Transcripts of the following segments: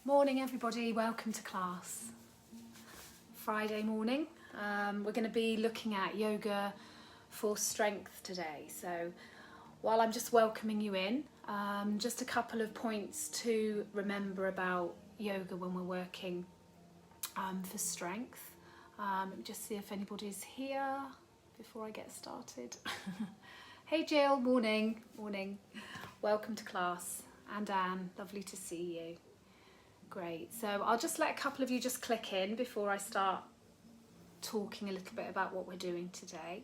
Morning everybody, welcome to class. Friday morning, we're going to be looking at yoga for strength today. So while I'm just welcoming you in, just a couple of points to remember about yoga when we're working for strength. Let me just see if anybody's here before I get started. Hey Jill, morning. Welcome to class. And Anne, lovely to see you. Great, so I'll just let a couple of you just click in before I start talking a little bit about what we're doing today.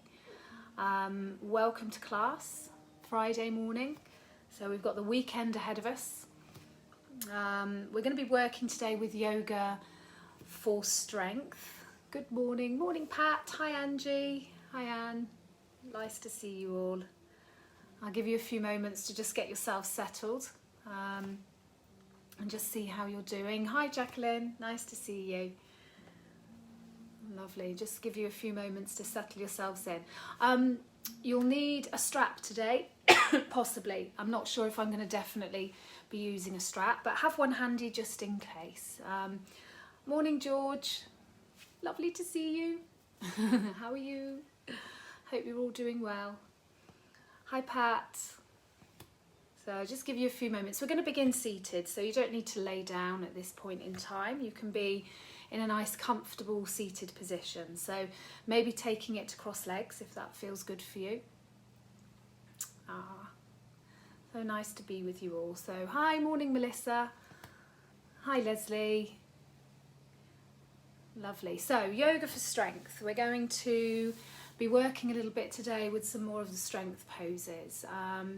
Welcome to class, Friday morning. So we've got the weekend ahead of us. We're going to be working today with yoga for strength. Good morning. Morning Pat, hi Angie, hi Anne. Nice to see you all. I'll give you a few moments to just get yourself settled. And just see how you're doing. Hi Jacqueline, nice to see you. Lovely, just give you a few moments to settle yourselves in. You'll need a strap today, possibly. I'm not sure if I'm going to definitely be using a strap, but have one handy just in case. Morning George, lovely to see you. How are you? Hope you're all doing well. Hi Pat. So I'll just give you a few moments. We're going to begin seated, so you don't need to lay down at this point in time. You can be in a nice, comfortable seated position. So maybe taking it to cross legs if that feels good for you. So nice to be with you all. So hi, morning Melissa. Hi Leslie. Lovely. So yoga for strength. We're going to be working a little bit today with some more of the strength poses,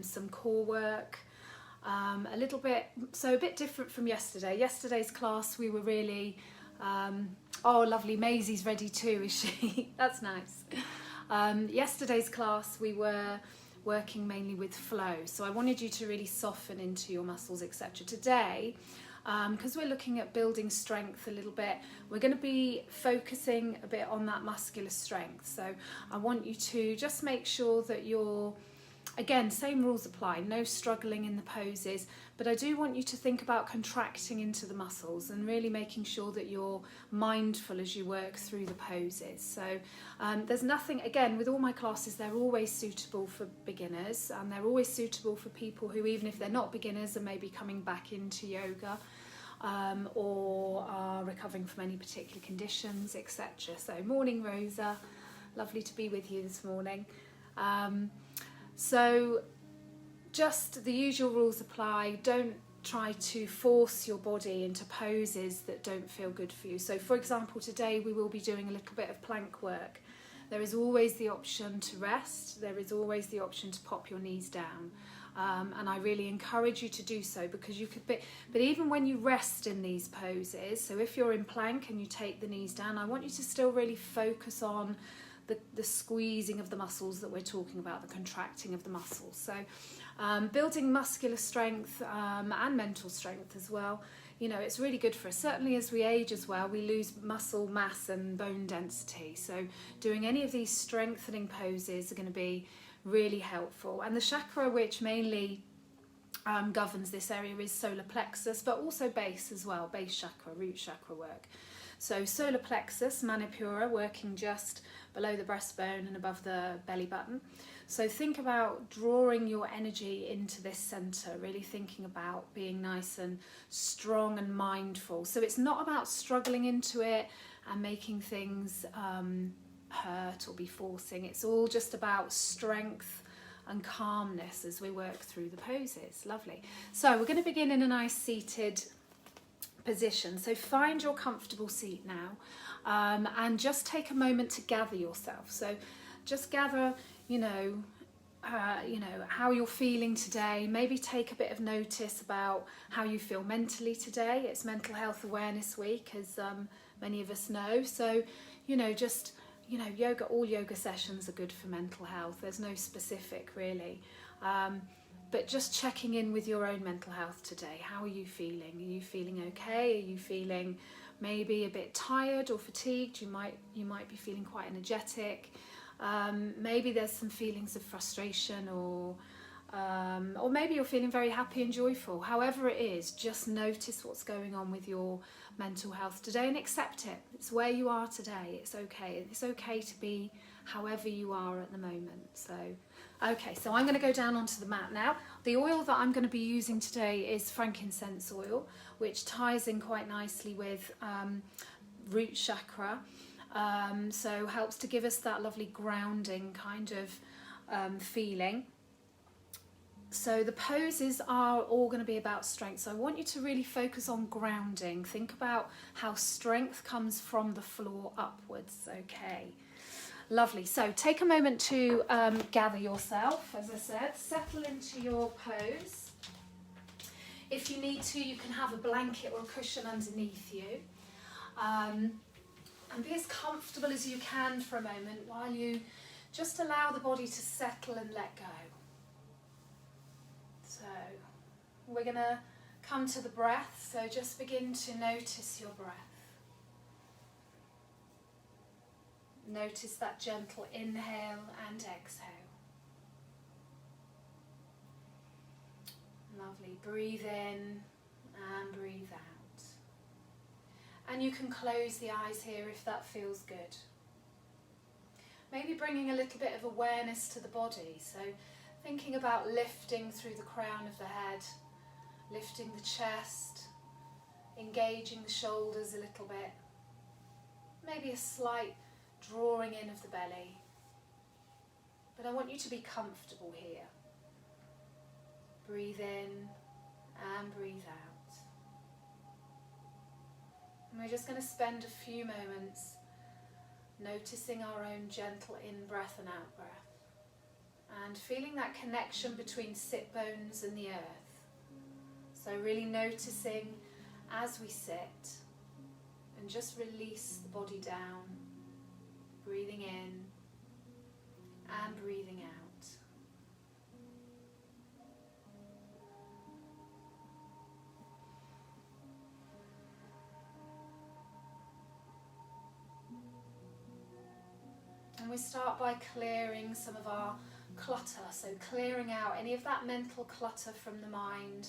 some core work, a little bit, so a bit different from yesterday. Yesterday's class we were really, oh lovely, Maisie's ready too, is she? That's nice. Yesterday's class we were working mainly with flow, so I wanted you to really soften into your muscles, etc. Today, because we're looking at building strength a little bit, we're going to be focusing a bit on that muscular strength. So I want you to just make sure that you're, again, same rules apply, no struggling in the poses, but I do want you to think about contracting into the muscles and really making sure that you're mindful as you work through the poses. So there's nothing, again, with all my classes, they're always suitable for beginners, and they're always suitable for people who, even if they're not beginners, are maybe coming back into yoga, or are recovering from any particular conditions, etc. So morning Rosa, lovely to be with you this morning. So just the usual rules apply. Don't try to force your body into poses that don't feel good for you. So for example, today we will be doing a little bit of plank work. There is always the option to rest. There is always the option to pop your knees down. And I really encourage you to do so, because you could be, but even when you rest in these poses, so if you're in plank and you take the knees down, I want you to still really focus on the squeezing of the muscles that we're talking about, the contracting of the muscles. So building muscular strength and mental strength as well, you know, it's really good for us. Certainly as we age as well, we lose muscle mass and bone density. So doing any of these strengthening poses are going to be really helpful. And the chakra which mainly governs this area is solar plexus, but also base as well, base chakra, root chakra work. So solar plexus, manipura, working just below the breastbone and above the belly button. So think about drawing your energy into this center, really thinking about being nice and strong and mindful. So it's not about struggling into it and making things hurt or be forcing. It's all just about strength and calmness as we work through the poses. Lovely. So we're going to begin in a nice seated position. So find your comfortable seat now, and just take a moment to gather yourself. So just gather, you know, how you're feeling today. Maybe take a bit of notice about how you feel mentally today. It's Mental Health Awareness Week, as many of us know. So, you know, just, you know, yoga, all yoga sessions are good for mental health. There's no specific really. But just checking in with your own mental health today. How are you feeling? Are you feeling okay? Are you feeling maybe a bit tired or fatigued? You might be feeling quite energetic. Maybe there's some feelings of frustration or Or maybe you're feeling very happy and joyful. However it is, just notice what's going on with your mental health today and accept it. It's where you are today. It's okay. It's okay to be however you are at the moment. So, okay, so I'm going to go down onto the mat now. The oil that I'm going to be using today is frankincense oil, which ties in quite nicely with root chakra. So helps to give us that lovely grounding kind of feeling. So the poses are all going to be about strength. So I want you to really focus on grounding. Think about how strength comes from the floor upwards. Okay, lovely. So take a moment to gather yourself, as I said. Settle into your pose. If you need to, you can have a blanket or a cushion underneath you. And be as comfortable as you can for a moment while you just allow the body to settle and let go. So we're going to come to the breath, so just begin to notice your breath. Notice that gentle inhale and exhale. Lovely. Breathe in and breathe out. And you can close the eyes here if that feels good. Maybe bringing a little bit of awareness to the body. So thinking about lifting through the crown of the head, lifting the chest, engaging the shoulders a little bit. Maybe a slight drawing in of the belly. But I want you to be comfortable here. Breathe in and breathe out. And we're just going to spend a few moments noticing our own gentle in-breath and out-breath. And feeling that connection between sit bones and the earth. So really noticing as we sit and just release the body down, breathing in and breathing out. And we start by clearing some of our clutter, so clearing out any of that mental clutter from the mind,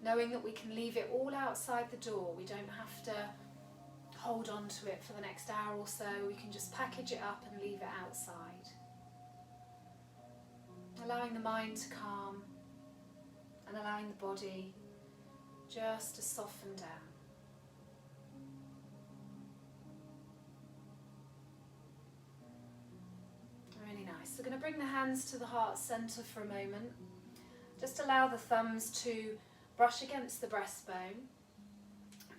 knowing that we can leave it all outside the door. We don't have to hold on to it for the next hour or so. We can just package it up and leave it outside. Allowing the mind to calm and allowing the body just to soften down. Really nice. So we're going to bring the hands to the heart center for a moment. Just allow the thumbs to brush against the breastbone.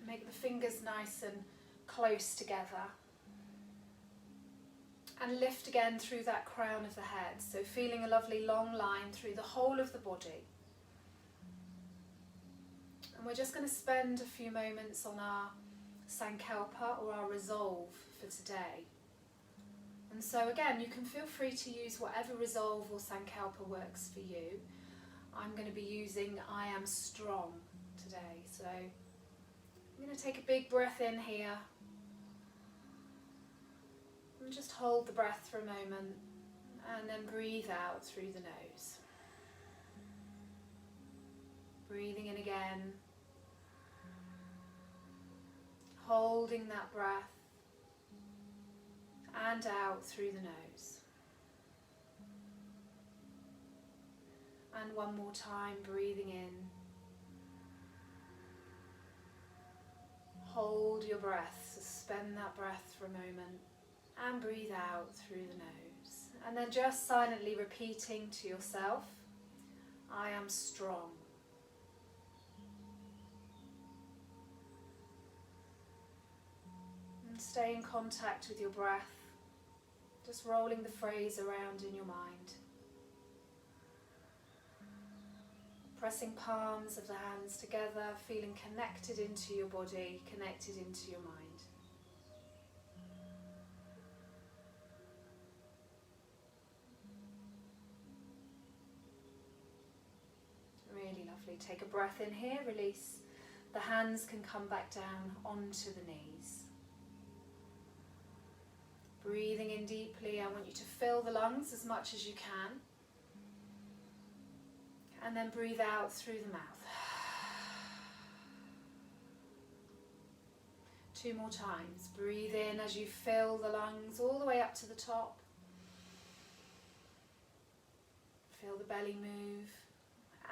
Make the fingers nice and close together. And lift again through that crown of the head. So feeling a lovely long line through the whole of the body. And we're just going to spend a few moments on our sankalpa, or our resolve for today. And so again, you can feel free to use whatever resolve or sankalpa works for you. I'm going to be using I am strong today. So I'm going to take a big breath in here. And just hold the breath for a moment. And then breathe out through the nose. Breathing in again. Holding that breath. And out through the nose. And one more time, breathing in. Hold your breath, suspend that breath for a moment, and breathe out through the nose. And then just silently repeating to yourself, I am strong. And stay in contact with your breath. Just rolling the phrase around in your mind. Pressing palms of the hands together, feeling connected into your body, connected into your mind. Really lovely. Take a breath in here, release. The hands can come back down onto the knees. Breathing in deeply, I want you to fill the lungs as much as you can. And then breathe out through the mouth. 2 more times. Breathe in as you fill the lungs all the way up to the top. Feel the belly move.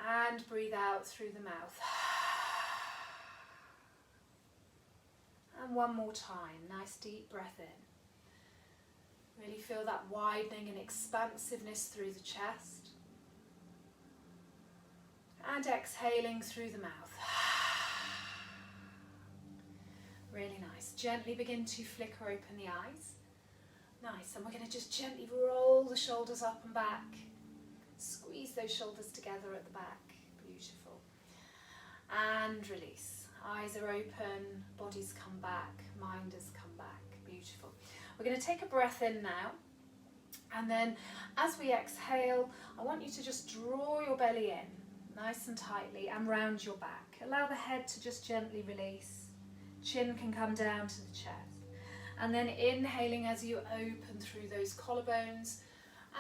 And breathe out through the mouth. And 1 more time. Nice deep breath in. Really feel that widening and expansiveness through the chest. And exhaling through the mouth. Really nice. Gently begin to flicker open the eyes. Nice. And we're going to just gently roll the shoulders up and back. Squeeze those shoulders together at the back. Beautiful. And release. Eyes are open, body's come back, mind has come back. Beautiful. We're going to take a breath in now. And then as we exhale, I want you to just draw your belly in, nice and tightly, and round your back. Allow the head to just gently release. Chin can come down to the chest. And then inhaling as you open through those collarbones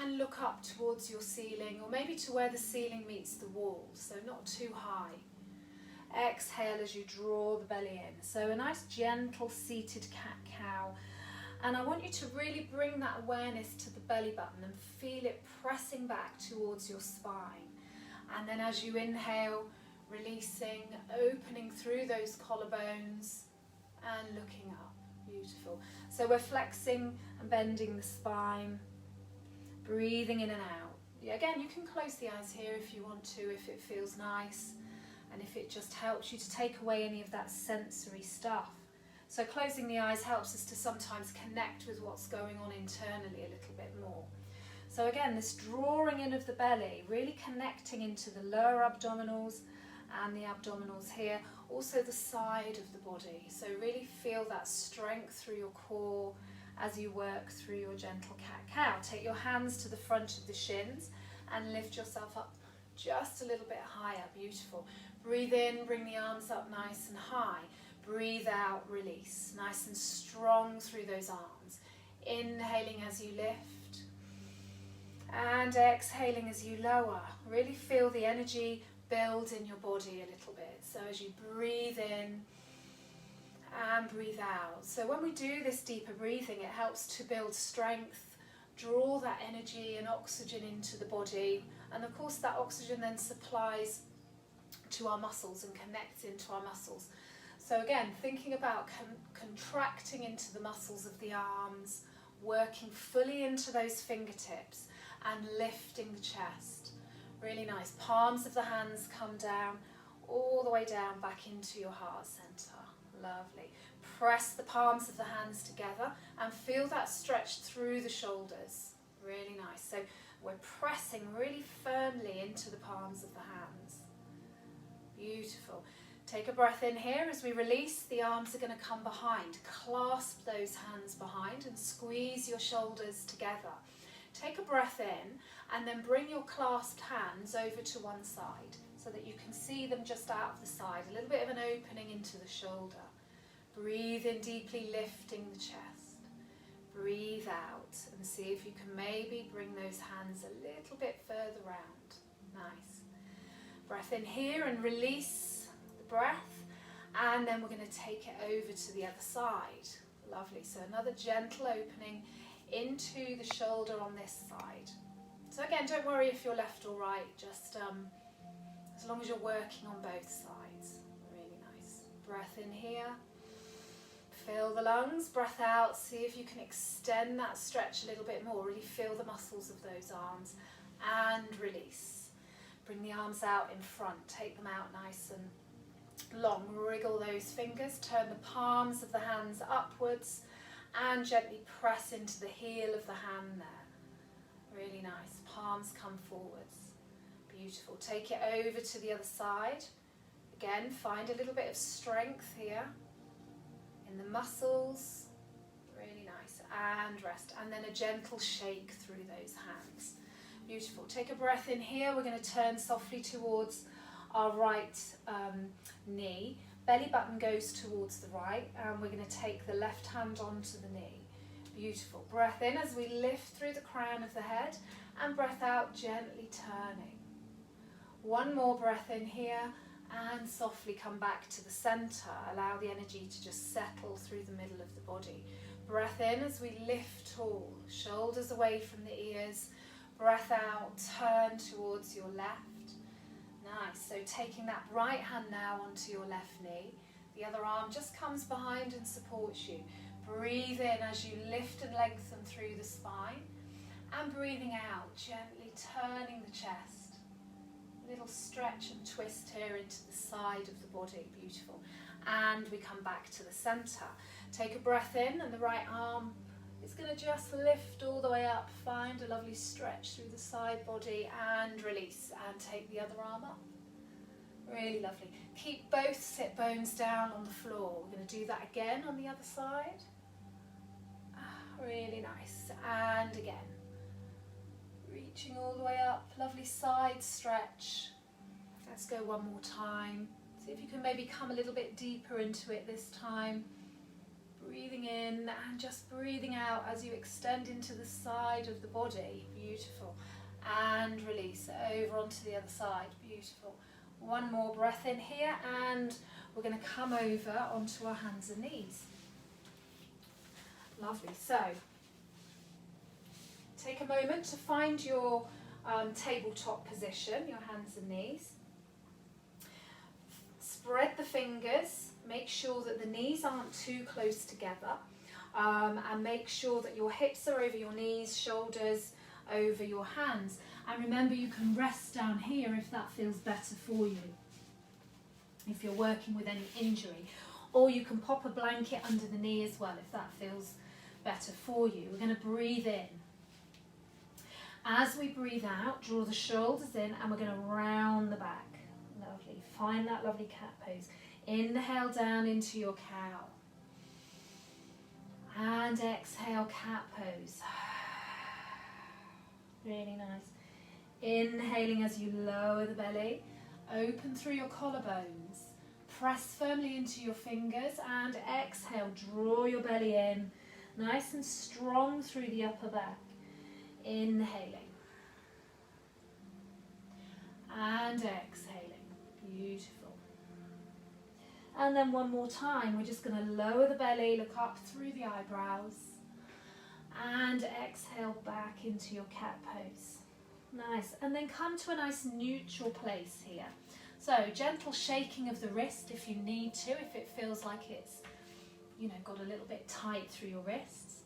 and look up towards your ceiling, or maybe to where the ceiling meets the wall, so not too high. Exhale as you draw the belly in. So a nice gentle seated cat-cow. And I want you to really bring that awareness to the belly button and feel it pressing back towards your spine. And then as you inhale, releasing, opening through those collarbones and looking up. Beautiful. So we're flexing and bending the spine, breathing in and out. Yeah, again, you can close the eyes here if you want to, if it feels nice. And if it just helps you to take away any of that sensory stuff. So closing the eyes helps us to sometimes connect with what's going on internally a little bit more. So again, this drawing in of the belly, really connecting into the lower abdominals and the abdominals here, also the side of the body. So really feel that strength through your core as you work through your gentle cat-cow. Take your hands to the front of the shins and lift yourself up just a little bit higher. Beautiful. Breathe in, bring the arms up nice and high. Breathe out, release. Nice and strong through those arms. Inhaling as you lift. And exhaling as you lower. Really feel the energy build in your body a little bit. So as you breathe in and breathe out. So when we do this deeper breathing, it helps to build strength, draw that energy and oxygen into the body. And of course that oxygen then supplies to our muscles and connects into our muscles. So again, thinking about contracting into the muscles of the arms, working fully into those fingertips and lifting the chest. Really nice. Palms of the hands come down, all the way down back into your heart center. Lovely. Press the palms of the hands together and feel that stretch through the shoulders. Really nice. So we're pressing really firmly into the palms of the hands. Beautiful. Take a breath in here. As we release, the arms are going to come behind. Clasp those hands behind and squeeze your shoulders together. Take a breath in and then bring your clasped hands over to one side so that you can see them just out of the side. A little bit of an opening into the shoulder. Breathe in deeply, lifting the chest. Breathe out and see if you can maybe bring those hands a little bit further round. Nice. Breath in here and release the breath, and then we're going to take it over to the other side. Lovely. So another gentle opening into the shoulder on this side. So again, don't worry if you're left or right, just as long as you're working on both sides. Really nice. Breath in here. Fill the lungs. Breath out. See if you can extend that stretch a little bit more. Really feel the muscles of those arms. And release. Bring the arms out in front, take them out nice and long. Wriggle those fingers, turn the palms of the hands upwards and gently press into the heel of the hand there. Really nice. Palms come forwards. Beautiful. Take it over to the other side. Again, find a little bit of strength here in the muscles. Really nice. And rest. And then a gentle shake through those hands. Beautiful. Take a breath in here. We're going to turn softly towards our right knee. Belly button goes towards the right, and we're going to take the left hand onto the knee. Beautiful. Breath in as we lift through the crown of the head, and breath out, gently turning. One more breath in here, and softly come back to the center. Allow the energy to just settle through the middle of the body. Breath in as we lift tall, shoulders away from the ears. Breath out, turn towards your left. Nice, so taking that right hand now onto your left knee. The other arm just comes behind and supports you. Breathe in as you lift and lengthen through the spine. And breathing out, gently turning the chest. A little stretch and twist here into the side of the body, beautiful. And we come back to the center. Take a breath in and the right arm is going to just lift all the way up. Find a lovely stretch through the side body and release. And take the other arm up. Really lovely. Keep both sit bones down on the floor. We're going to do that again on the other side. Really nice. And again. Reaching all the way up. Lovely side stretch. Let's go one more time. See if you can maybe come a little bit deeper into it this time. Breathing in and just breathing out as you extend into the side of the body. Beautiful. And release over onto the other side. Beautiful. One more breath in here and we're going to come over onto our hands and knees. Lovely. So take a moment to find your tabletop position, your hands and knees. Spread the fingers. Make sure that the knees aren't too close together, and make sure that your hips are over your knees, shoulders over your hands. And remember, you can rest down here if that feels better for you, if you're working with any injury. Or you can pop a blanket under the knee as well if that feels better for you. We're going to breathe in. As we breathe out, draw the shoulders in and we're going to round the back. Lovely. Find that lovely cat pose. Inhale down into your cow. And exhale, cat pose. Really nice. Inhaling as you lower the belly. Open through your collarbones. Press firmly into your fingers and exhale. Draw your belly in. Nice and strong through the upper back. Inhaling. And exhaling. Beautiful. And then one more time, we're just going to lower the belly, look up through the eyebrows, and exhale back into your cat pose. Nice. And then come to a nice neutral place here. So gentle shaking of the wrist if you need to, if it feels like it's, got a little bit tight through your wrists.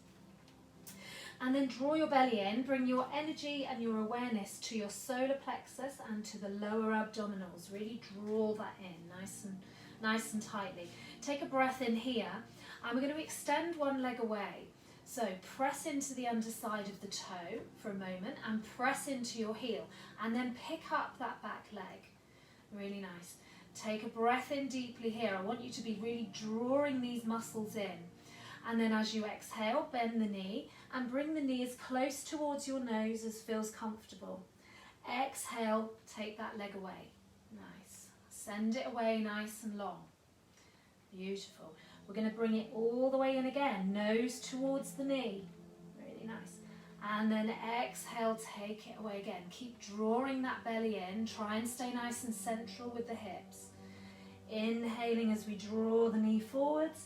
And then draw your belly in, bring your energy and your awareness to your solar plexus and to the lower abdominals. Really draw that in nice and tightly. Take a breath in here and we're going to extend one leg away. So press into the underside of the toe for a moment and press into your heel and then pick up that back leg. Really nice. Take a breath in deeply here. I want you to be really drawing these muscles in. And then as you exhale, bend the knee and bring the knee as close towards your nose as feels comfortable. Exhale, take that leg away. Nice. Send it away nice and long. Beautiful. We're going to bring it all the way in again, nose towards the knee. Really nice. And then exhale, take it away again. Keep drawing that belly in. Try and stay nice and central with the hips. Inhaling as we draw the knee forwards.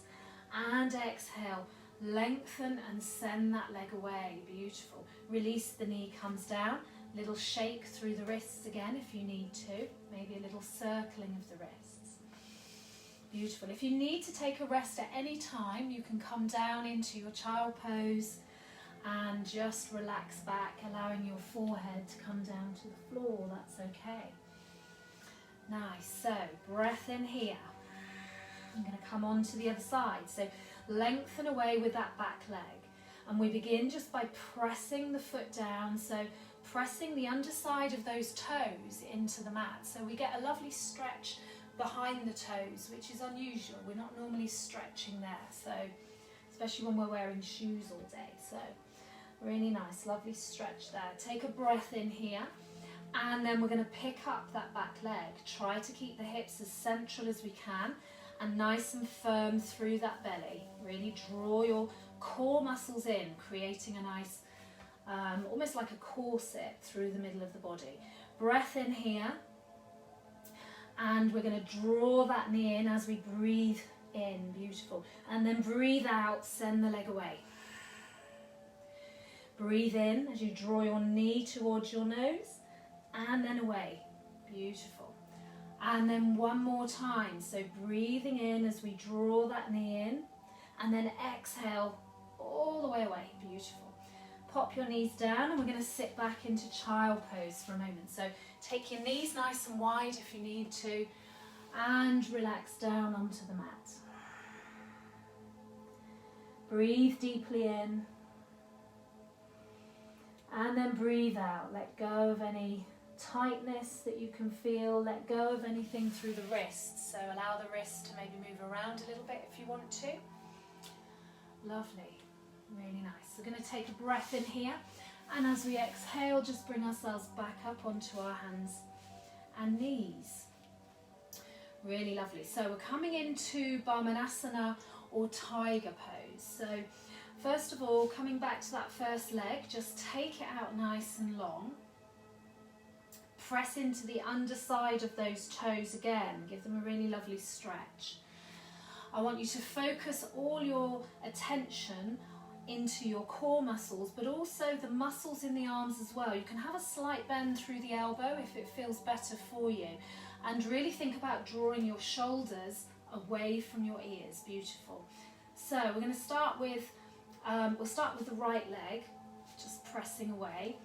And exhale, lengthen and send that leg away. Beautiful. Release, the knee comes down. Little shake through the wrists again if you need to. Maybe a little circling of the wrists. Beautiful. If you need to take a rest at any time, you can come down into your child pose and just relax back, allowing your forehead to come down to the floor. That's okay. Nice. So breath in here. I'm going to come on to the other side. So lengthen away with that back leg. And we begin just by pressing the foot down. So pressing the underside of those toes into the mat. So we get a lovely stretch behind the toes, which is unusual. We're not normally stretching there. So especially when we're wearing shoes all day. So really nice, lovely stretch there. Take a breath in here. And then we're going to pick up that back leg. Try to keep the hips as central as we can. And nice and firm through that belly. Really draw your core muscles in, creating a nice, almost like a corset through the middle of the body. Breath in here. And we're going to draw that knee in as we breathe in. Beautiful. And then breathe out, send the leg away. Breathe in as you draw your knee towards your nose and then away. Beautiful. And then one more time. So breathing in as we draw that knee in and then exhale all the way away. Beautiful. Pop your knees down and we're going to sit back into child pose for a moment. So take your knees nice and wide if you need to and relax down onto the mat. Breathe deeply in and then breathe out. Let go of any tightness that you can feel. Let go of anything through the wrists. So allow the wrist to maybe move around a little bit if you want to. Lovely. Really nice. We're going to take a breath in here, and as we exhale, just bring ourselves back up onto our hands and knees. Really lovely. So we're coming into Brahmanasana or tiger pose. So first of all, coming back to that first leg, just take it out nice and long. Press into the underside of those toes again. Give them a really lovely stretch. I want you to focus all your attention into your core muscles, but also the muscles in the arms as well. You can have a slight bend through the elbow if it feels better for you, and really think about drawing your shoulders away from your ears. Beautiful. So we're going to start with we'll start with the right leg, just pressing away,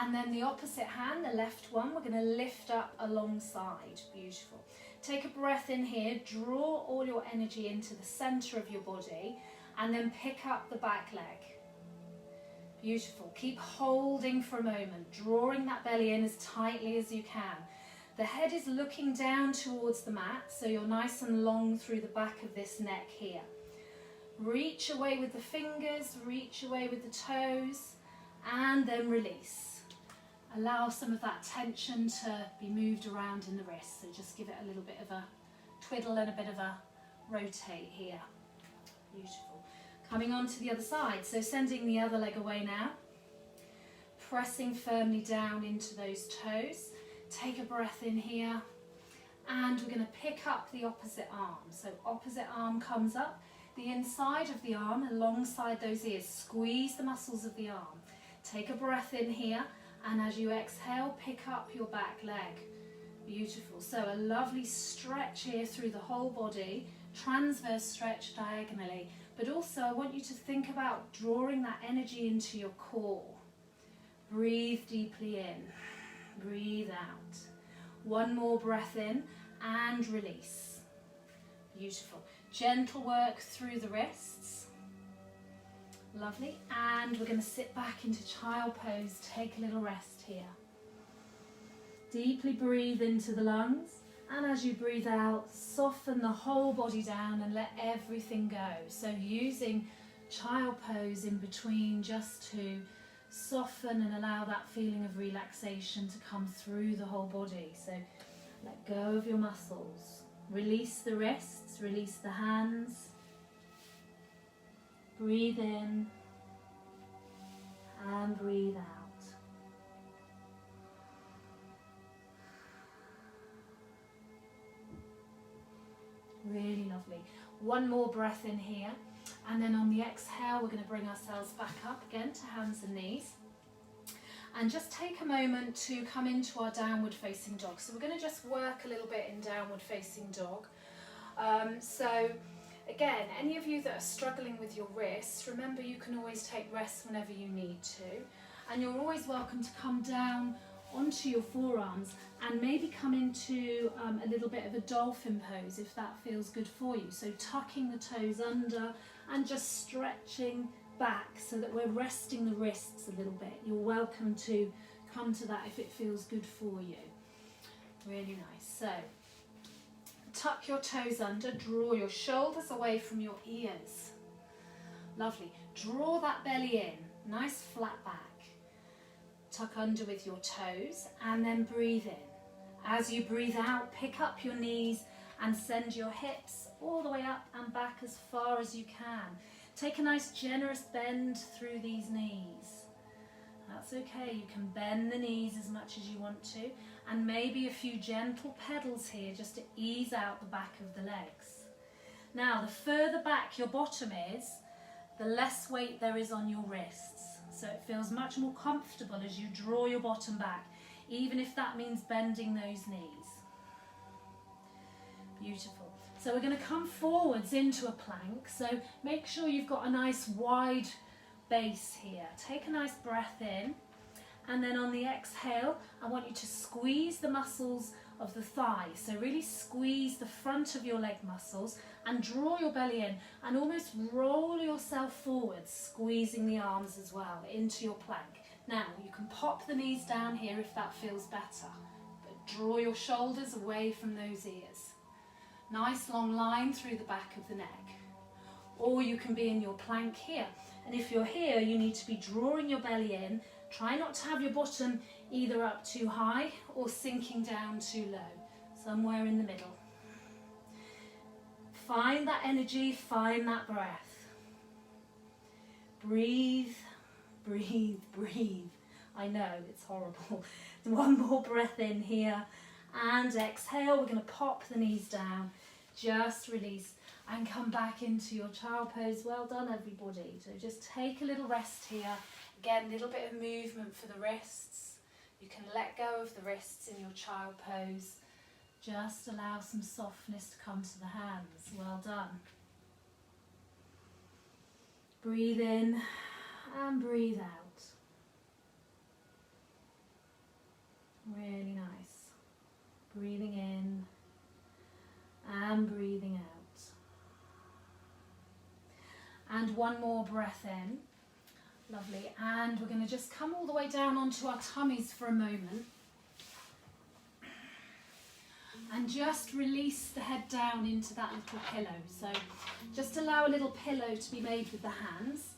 and then the opposite hand, the left one, we're going to lift up alongside. Beautiful. Take a breath in here, draw all your energy into the center of your body, and then pick up the back leg. Beautiful. Keep holding for a moment, drawing that belly in as tightly as you can. The head is looking down towards the mat, so you're nice and long through the back of this neck here. Reach away with the fingers, reach away with the toes, and then release. Allow some of that tension to be moved around in the wrist, so just give it a little bit of a twiddle and a bit of a rotate here. Beautiful. Coming on to the other side, so sending the other leg away now. Pressing firmly down into those toes. Take a breath in here, and we're going to pick up the opposite arm. So opposite arm comes up, the inside of the arm alongside those ears. Squeeze the muscles of the arm. Take a breath in here, and as you exhale, pick up your back leg. Beautiful. So a lovely stretch here through the whole body, transverse stretch diagonally, but also I want you to think about drawing that energy into your core. Breathe deeply in, breathe out. One more breath in and release. Beautiful. Gentle work through the wrists. Lovely. And we're going to sit back into child pose, take a little rest here. Deeply breathe into the lungs, and as you breathe out, soften the whole body down and let everything go. So using child pose in between just to soften and allow that feeling of relaxation to come through the whole body. So let go of your muscles. Release the wrists, release the hands. Breathe in and breathe out. Really lovely. One more breath in here, and then on the exhale we're going to bring ourselves back up again to hands and knees, and just take a moment to come into our downward facing dog. So we're going to just work a little bit in downward facing dog. So again, any of you that are struggling with your wrists, remember you can always take rest whenever you need to, and you're always welcome to come down onto your forearms and maybe come into a little bit of a dolphin pose if that feels good for you. So tucking the toes under and just stretching back so that we're resting the wrists a little bit. You're welcome to come to that if it feels good for you. Really nice. So tuck your toes under, draw your shoulders away from your ears. Lovely. Draw that belly in, nice flat back. Tuck under with your toes and then breathe in. As you breathe out, pick up your knees and send your hips all the way up and back as far as you can. Take a nice generous bend through these knees. That's okay, you can bend the knees as much as you want to, and maybe a few gentle pedals here just to ease out the back of the legs. Now, the further back your bottom is, the less weight there is on your wrists. So it feels much more comfortable as you draw your bottom back, even if that means bending those knees. Beautiful. So we're going to come forwards into a plank. So make sure you've got a nice wide base here. Take a nice breath in, and then on the exhale, I want you to squeeze the muscles of the thigh. So really squeeze the front of your leg muscles and draw your belly in and almost roll yourself forwards, squeezing the arms as well into your plank. Now, you can pop the knees down here if that feels better, but draw your shoulders away from those ears. Nice long line through the back of the neck. Or you can be in your plank here. And if you're here, you need to be drawing your belly in. Try not to have your bottom either up too high or sinking down too low. Somewhere in the middle. Find that energy, find that breath. Breathe, breathe, breathe. I know, it's horrible. One more breath in here. And exhale, we're going to pop the knees down. Just release and come back into your child pose. Well done, everybody. So just take a little rest here. Again, a little bit of movement for the wrists. You can let go of the wrists in your child pose. Just allow some softness to come to the hands. Well done. Breathe in and breathe out. Really nice. Breathing in and breathing out. And one more breath in. Lovely. And we're going to just come all the way down onto our tummies for a moment. And just release the head down into that little pillow. So just allow a little pillow to be made with the hands.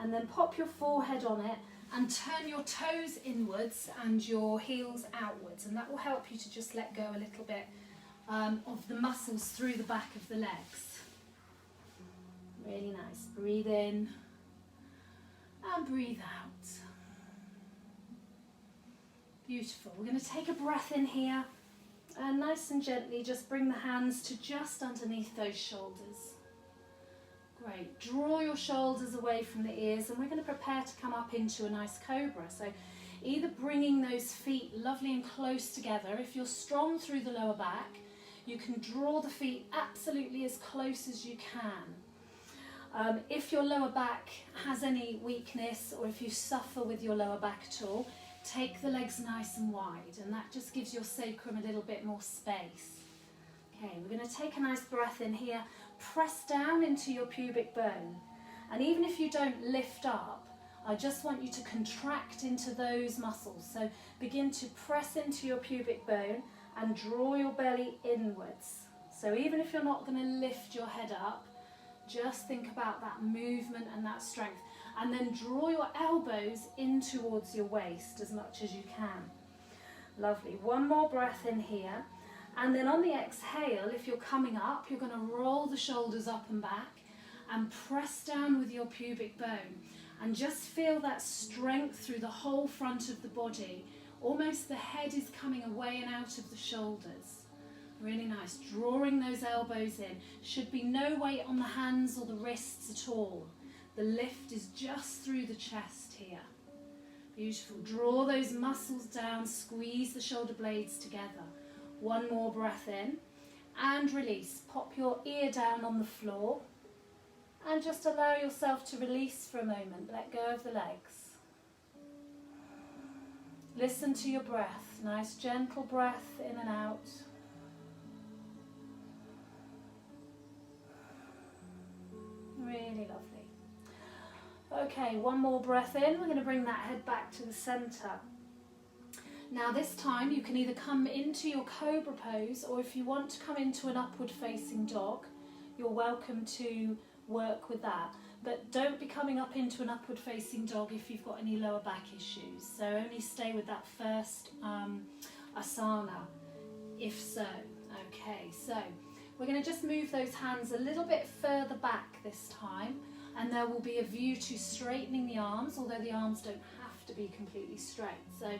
And then pop your forehead on it and turn your toes inwards and your heels outwards. And that will help you to just let go a little bit of the muscles through the back of the legs. Really nice. Breathe in and breathe out. Beautiful. We're going to take a breath in here and nice and gently just bring the hands to just underneath those shoulders. Great. Draw your shoulders away from the ears, and we're going to prepare to come up into a nice cobra. So either bringing those feet lovely and close together. If you're strong through the lower back, you can draw the feet absolutely as close as you can. If your lower back has any weakness, or if you suffer with your lower back at all, take the legs nice and wide, and that just gives your sacrum a little bit more space. Okay, we're going to take a nice breath in here. Press down into your pubic bone, and even if you don't lift up, I just want you to contract into those muscles. So begin to press into your pubic bone and draw your belly inwards. So even if you're not going to lift your head up, just think about that movement and that strength. And then draw your elbows in towards your waist as much as you can. Lovely. One more breath in here. And then on the exhale, if you're coming up, you're going to roll the shoulders up and back and press down with your pubic bone. And just feel that strength through the whole front of the body. Almost the head is coming away and out of the shoulders. Really nice. Drawing those elbows in. Should be no weight on the hands or the wrists at all. The lift is just through the chest here. Beautiful. Draw those muscles down. Squeeze the shoulder blades together. One more breath in and release. Pop your ear down on the floor and just allow yourself to release for a moment. Let go of the legs. Listen to your breath. Nice gentle breath in and out. Really lovely. Okay, one more breath in. We're going to bring that head back to the center. Now this time you can either come into your cobra pose, or if you want to come into an upward facing dog, you're welcome to work with that. But don't be coming up into an upward facing dog if you've got any lower back issues. So only stay with that first asana, if so. Okay, so we're going to just move those hands a little bit further back this time, and there will be a view to straightening the arms, although the arms don't have to be completely straight. So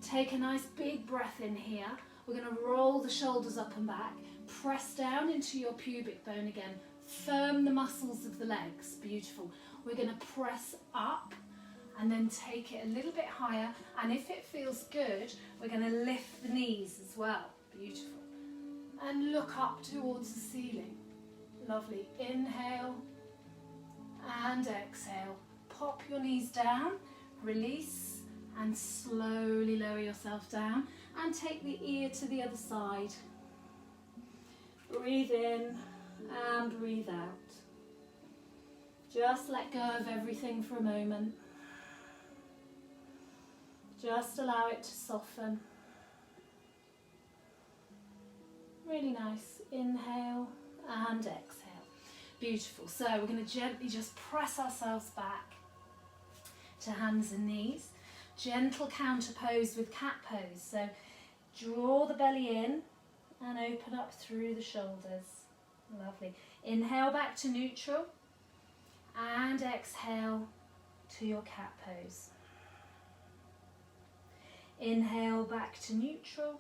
take a nice big breath in here. We're going to roll the shoulders up and back. Press down into your pubic bone again. Firm the muscles of the legs. Beautiful. We're going to press up and then take it a little bit higher. And if it feels good, we're going to lift the knees as well. Beautiful. And look up towards the ceiling. Lovely. Inhale and exhale. Pop your knees down, release, and slowly lower yourself down. And take the ear to the other side. Breathe in and breathe out. Just let go of everything for a moment. Just allow it to soften. Really nice. Inhale and exhale. Beautiful. So we're going to gently just press ourselves back to hands and knees. Gentle counter pose with cat pose. So draw the belly in and open up through the shoulders. Lovely. Inhale back to neutral and exhale to your cat pose. Inhale back to neutral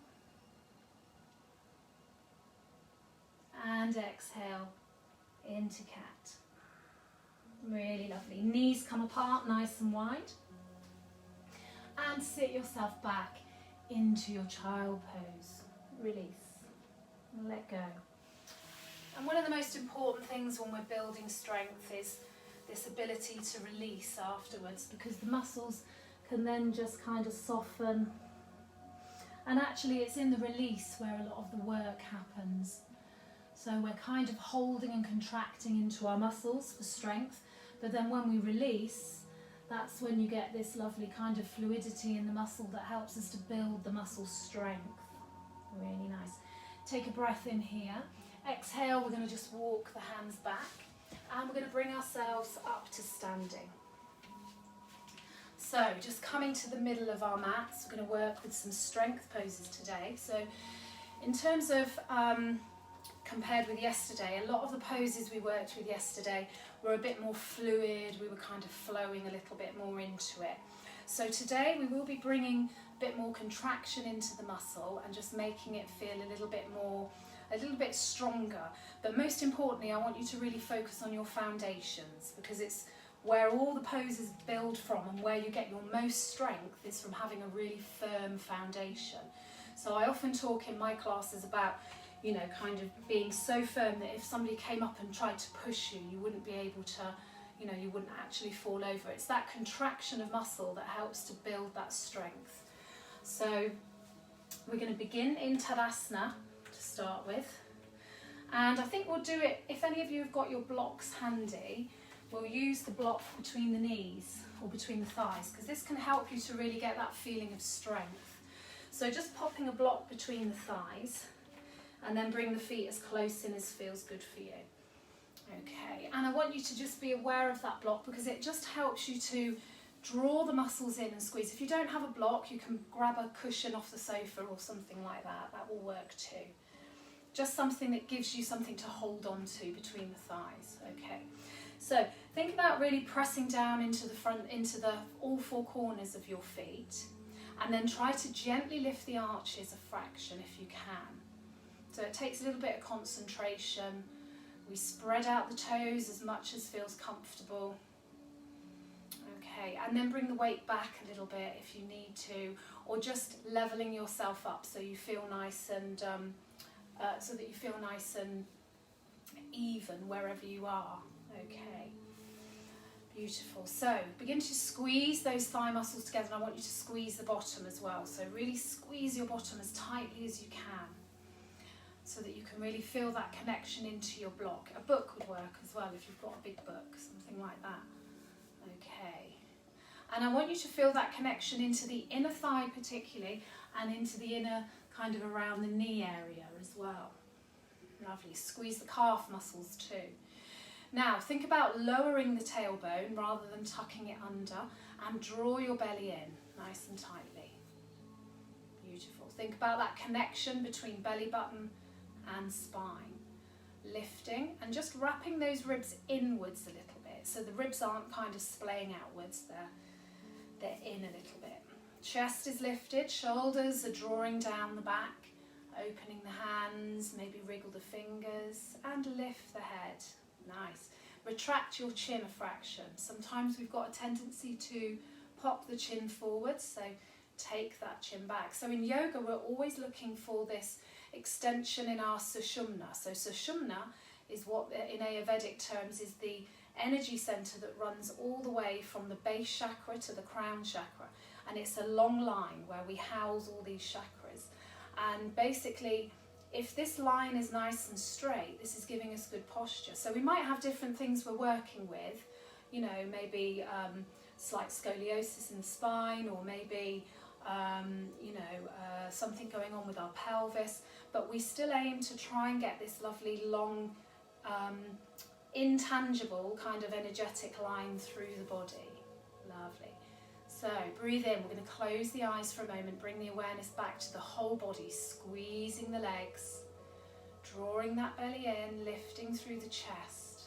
and exhale into cat. Really lovely. Knees come apart nice and wide. And sit yourself back into your child pose. Release. Let go. And one of the most important things when we're building strength is this ability to release afterwards, because the muscles can then just kind of soften. And actually it's in the release where a lot of the work happens. So we're kind of holding and contracting into our muscles for strength, but then when we release, that's when you get this lovely kind of fluidity in the muscle that helps us to build the muscle strength. Really nice. Take a breath in here. Exhale, we're going to just walk the hands back and we're going to bring ourselves up to standing. So just coming to the middle of our mats, we're going to work with some strength poses today. So in terms of compared with yesterday, a lot of the poses we worked with yesterday were a bit more fluid. We were kind of flowing a little bit more into it. So today we will be bringing a bit more contraction into the muscle and just making it feel a little bit stronger. But most importantly, I want you to really focus on your foundations, because it's where all the poses build from, and where you get your most strength is from having a really firm foundation. So I often talk in my classes about, you know, kind of being so firm that if somebody came up and tried to push you, you wouldn't be able to, you know, you wouldn't actually fall over. It's that contraction of muscle that helps to build that strength. So we're going to begin in Tadasana to start with. And I think we'll do it, if any of you have got your blocks handy, we'll use the block between the knees or between the thighs, because this can help you to really get that feeling of strength. So just popping a block between the thighs, and then bring the feet as close in as feels good for you. Okay, and I want you to just be aware of that block, because it just helps you to draw the muscles in and squeeze. If you don't have a block, you can grab a cushion off the sofa or something like that. That will work too. Just something that gives you something to hold on to between the thighs. Okay, so think about really pressing down into the front, into the all four corners of your feet, and then try to gently lift the arches a fraction if you can. So it takes a little bit of concentration. We spread out the toes as much as feels comfortable. Okay, and then bring the weight back a little bit if you need to, or just leveling yourself up so you feel nice and even wherever you are. Okay, beautiful. So begin to squeeze those thigh muscles together, and I want you to squeeze the bottom as well. So really squeeze your bottom as tightly as you can, so that you can really feel that connection into your block. A book would work as well if you've got a big book, something like that. Okay. And I want you to feel that connection into the inner thigh particularly, and into the inner kind of around the knee area as well. Lovely. Squeeze the calf muscles too. Now think about lowering the tailbone rather than tucking it under, and draw your belly in nice and tightly. Beautiful. Think about that connection between belly button and spine. Lifting and just wrapping those ribs inwards a little bit, so the ribs aren't kind of splaying outwards. they're in a little bit. Chest is lifted, shoulders are drawing down the back, opening the hands, maybe wriggle the fingers and lift the head. Nice. Retract your chin a fraction. Sometimes we've got a tendency to pop the chin forward, so take that chin back. So in yoga, we're always looking for this extension in our sushumna. So sushumna is what in Ayurvedic terms is the energy center that runs all the way from the base chakra to the crown chakra. And it's a long line where we house all these chakras. And basically, if this line is nice and straight, this is giving us good posture. So we might have different things we're working with, you know, maybe slight scoliosis in the spine, or maybe, something going on with our pelvis, but we still aim to try and get this lovely long, intangible kind of energetic line through the body. Lovely. So breathe in, we're going to close the eyes for a moment, bring the awareness back to the whole body, squeezing the legs, drawing that belly in, lifting through the chest,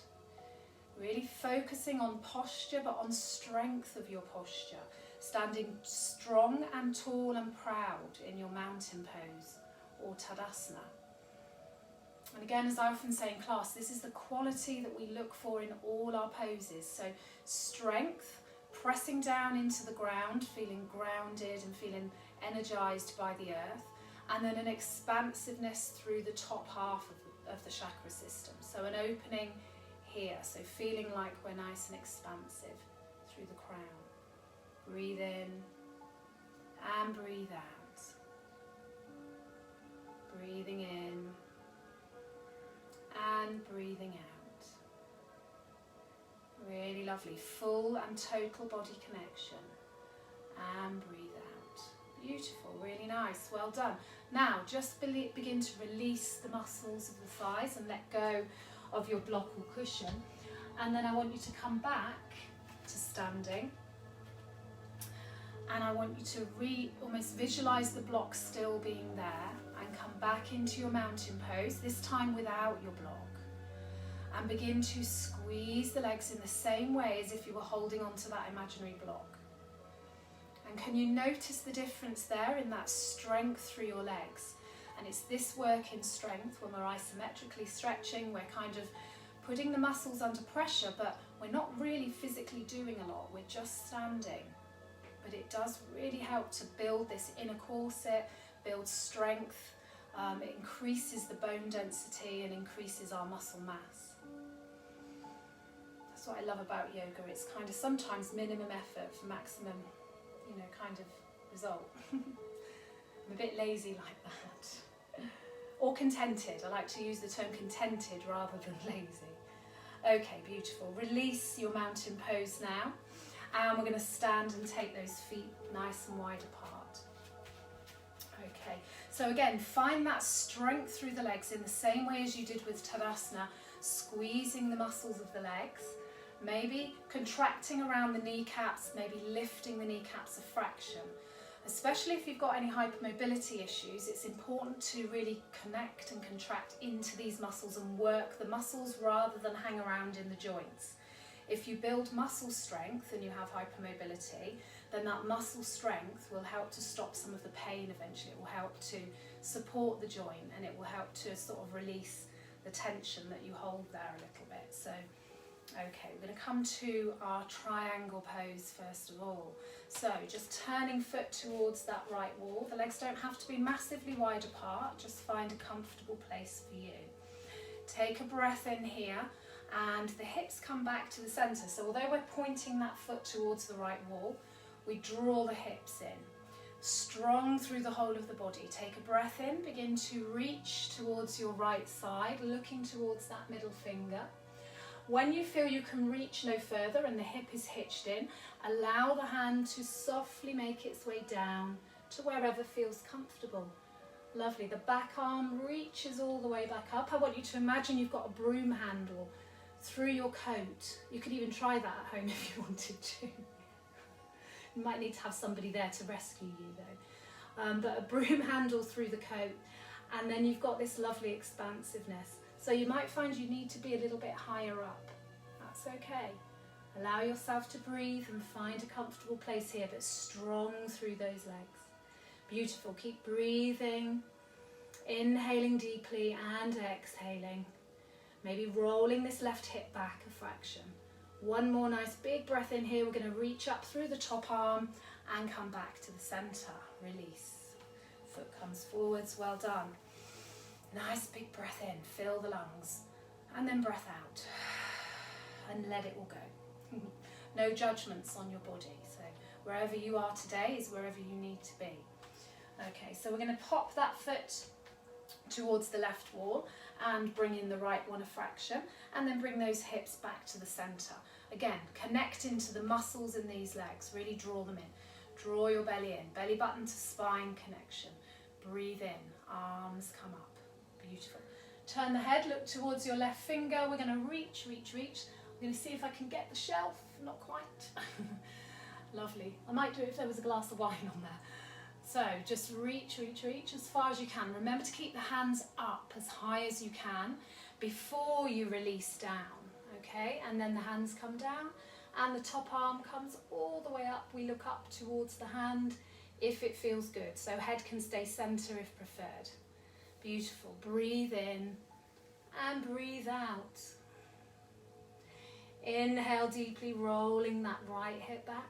really focusing on posture but on strength of your posture, standing strong and tall and proud in your mountain pose or Tadasana. And again, as I often say in class, this is the quality that we look for in all our poses. So strength, pressing down into the ground, feeling grounded and feeling energized by the earth, and then an expansiveness through the top half of the chakra system. So an opening here, so feeling like we're nice and expansive through the crown. Breathe in and breathe out. Breathing in and breathing out. Really lovely, full and total body connection. And breathe out. Beautiful, really nice, well done. Now just begin to release the muscles of the thighs and let go of your block or cushion. And then I want you to come back to standing. And I want you to almost visualize the block still being there and come back into your mountain pose, this time without your block. And begin to squeeze the legs in the same way as if you were holding onto that imaginary block. And can you notice the difference there in that strength through your legs? And it's this work in strength when we're isometrically stretching, we're kind of putting the muscles under pressure, but we're not really physically doing a lot, we're just standing. But it does really help to build this inner corset, build strength, it increases the bone density and increases our muscle mass. That's what I love about yoga. It's kind of sometimes minimum effort for maximum, kind of result. I'm a bit lazy like that. Or contented. I like to use the term contented rather than lazy. Okay, beautiful. Release your mountain pose now. And we're going to stand and take those feet nice and wide apart. Okay, so again, find that strength through the legs in the same way as you did with Tadasana, squeezing the muscles of the legs. Maybe contracting around the kneecaps, maybe lifting the kneecaps a fraction. Especially if you've got any hypermobility issues, it's important to really connect and contract into these muscles and work the muscles rather than hang around in the joints. If you build muscle strength and you have hypermobility, then that muscle strength will help to stop some of the pain eventually. It will help to support the joint and it will help to sort of release the tension that you hold there a little bit. So, okay, we're going to come to our triangle pose first of all. So just turning foot towards that right wall. The legs don't have to be massively wide apart, just find a comfortable place for you. Take a breath in here and the hips come back to the centre. So although we're pointing that foot towards the right wall, we draw the hips in. Strong through the whole of the body. Take a breath in, begin to reach towards your right side, looking towards that middle finger. When you feel you can reach no further and the hip is hitched in, allow the hand to softly make its way down to wherever feels comfortable. Lovely. The back arm reaches all the way back up. I want you to imagine you've got a broom handle through your coat. You could even try that at home if you wanted to. You might need to have somebody there to rescue you though. But a broom handle through the coat, and then you've got this lovely expansiveness. So you might find you need to be a little bit higher up. That's okay. Allow yourself to breathe and find a comfortable place here, but strong through those legs. Beautiful. Keep breathing, inhaling deeply and exhaling. Maybe rolling this left hip back a fraction. One more nice big breath in here. We're going to reach up through the top arm and come back to the center. Release. Foot comes forwards. Well done. Nice big breath in. Fill the lungs. And then breath out. And let it all go. No judgments on your body. So wherever you are today is wherever you need to be. Okay, so we're going to pop that foot towards the left wall and bring in the right one a fraction, and then bring those hips back to the center. Again, connect into the muscles in these legs. Really draw them in. Draw your belly in. Belly button to spine connection. Breathe in. Arms come up. Beautiful. Turn the head. Look towards your left finger. We're going to reach, reach, reach. I'm going to see if I can get the shelf. Not quite. Lovely. I might do it if there was a glass of wine on there. So just reach, reach, reach as far as you can. Remember to keep the hands up as high as you can before you release down, okay? And then the hands come down and the top arm comes all the way up. We look up towards the hand if it feels good. So head can stay center if preferred. Beautiful. Breathe in and breathe out. Inhale deeply, rolling that right hip back.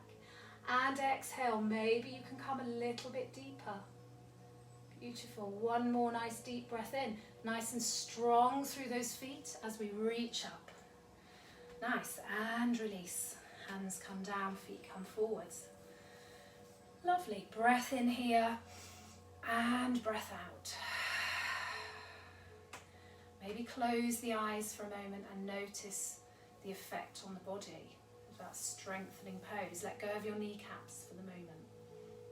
And exhale, maybe you can come a little bit deeper. Beautiful. One more nice deep breath in. Nice and strong through those feet as we reach up. Nice. And release. Hands come down, feet come forwards. Lovely. Breath in here and breath out. Maybe close the eyes for a moment and notice the effect on the body. That strengthening pose. Let go of your kneecaps for the moment.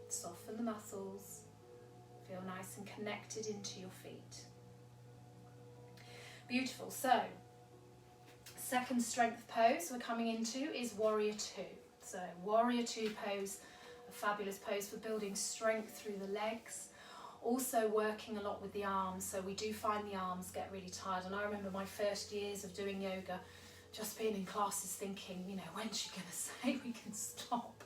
Soften the muscles. Feel nice and connected into your feet. Beautiful. So, second strength pose we're coming into is Warrior Two. So, Warrior Two pose, a fabulous pose for building strength through the legs. Also working a lot with the arms. So we do find the arms get really tired. And I remember my first years of doing yoga, just being in classes thinking, you know, when's she going to say we can stop?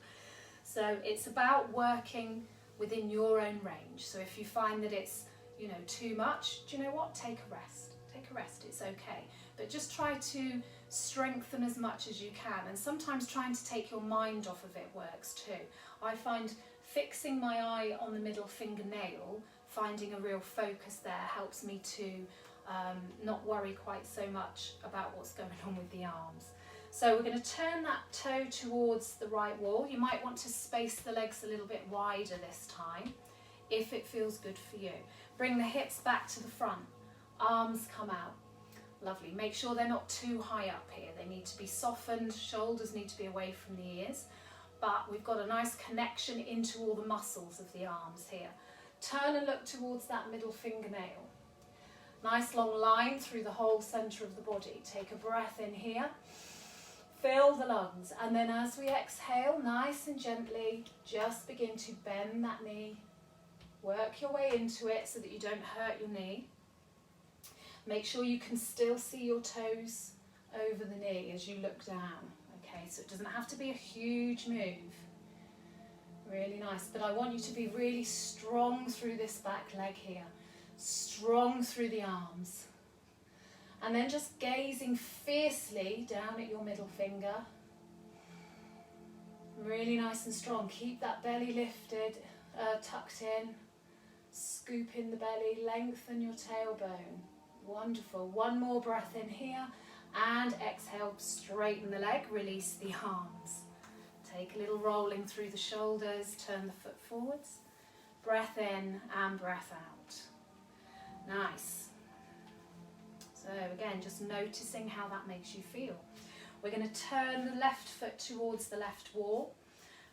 So it's about working within your own range. So if you find that it's, you know, too much, do you know what? Take a rest. Take a rest, it's okay. But just try to strengthen as much as you can. And sometimes trying to take your mind off of it works too. I find fixing my eye on the middle fingernail, finding a real focus there helps me to not worry quite so much about what's going on with the arms. So we're going to turn that toe towards the right wall. You might want to space the legs a little bit wider this time, if it feels good for you. Bring the hips back to the front, arms come out. Lovely. Make sure they're not too high up here. They need to be softened, shoulders need to be away from the ears, but we've got a nice connection into all the muscles of the arms here. Turn and look towards that middle fingernail. Nice long line through the whole centre of the body. Take a breath in here. Fill the lungs. And then as we exhale, nice and gently, just begin to bend that knee. Work your way into it so that you don't hurt your knee. Make sure you can still see your toes over the knee as you look down. Okay, so it doesn't have to be a huge move. Really nice. But I want you to be really strong through this back leg here. Strong through the arms. And then just gazing fiercely down at your middle finger. Really nice and strong. Keep that belly lifted, tucked in. Scoop in the belly, lengthen your tailbone. Wonderful. One more breath in here. And exhale, straighten the leg, release the arms. Take a little rolling through the shoulders, turn the foot forwards. Breath in and breath out. Nice. So again, just noticing how that makes you feel. We're going to turn the left foot towards the left wall.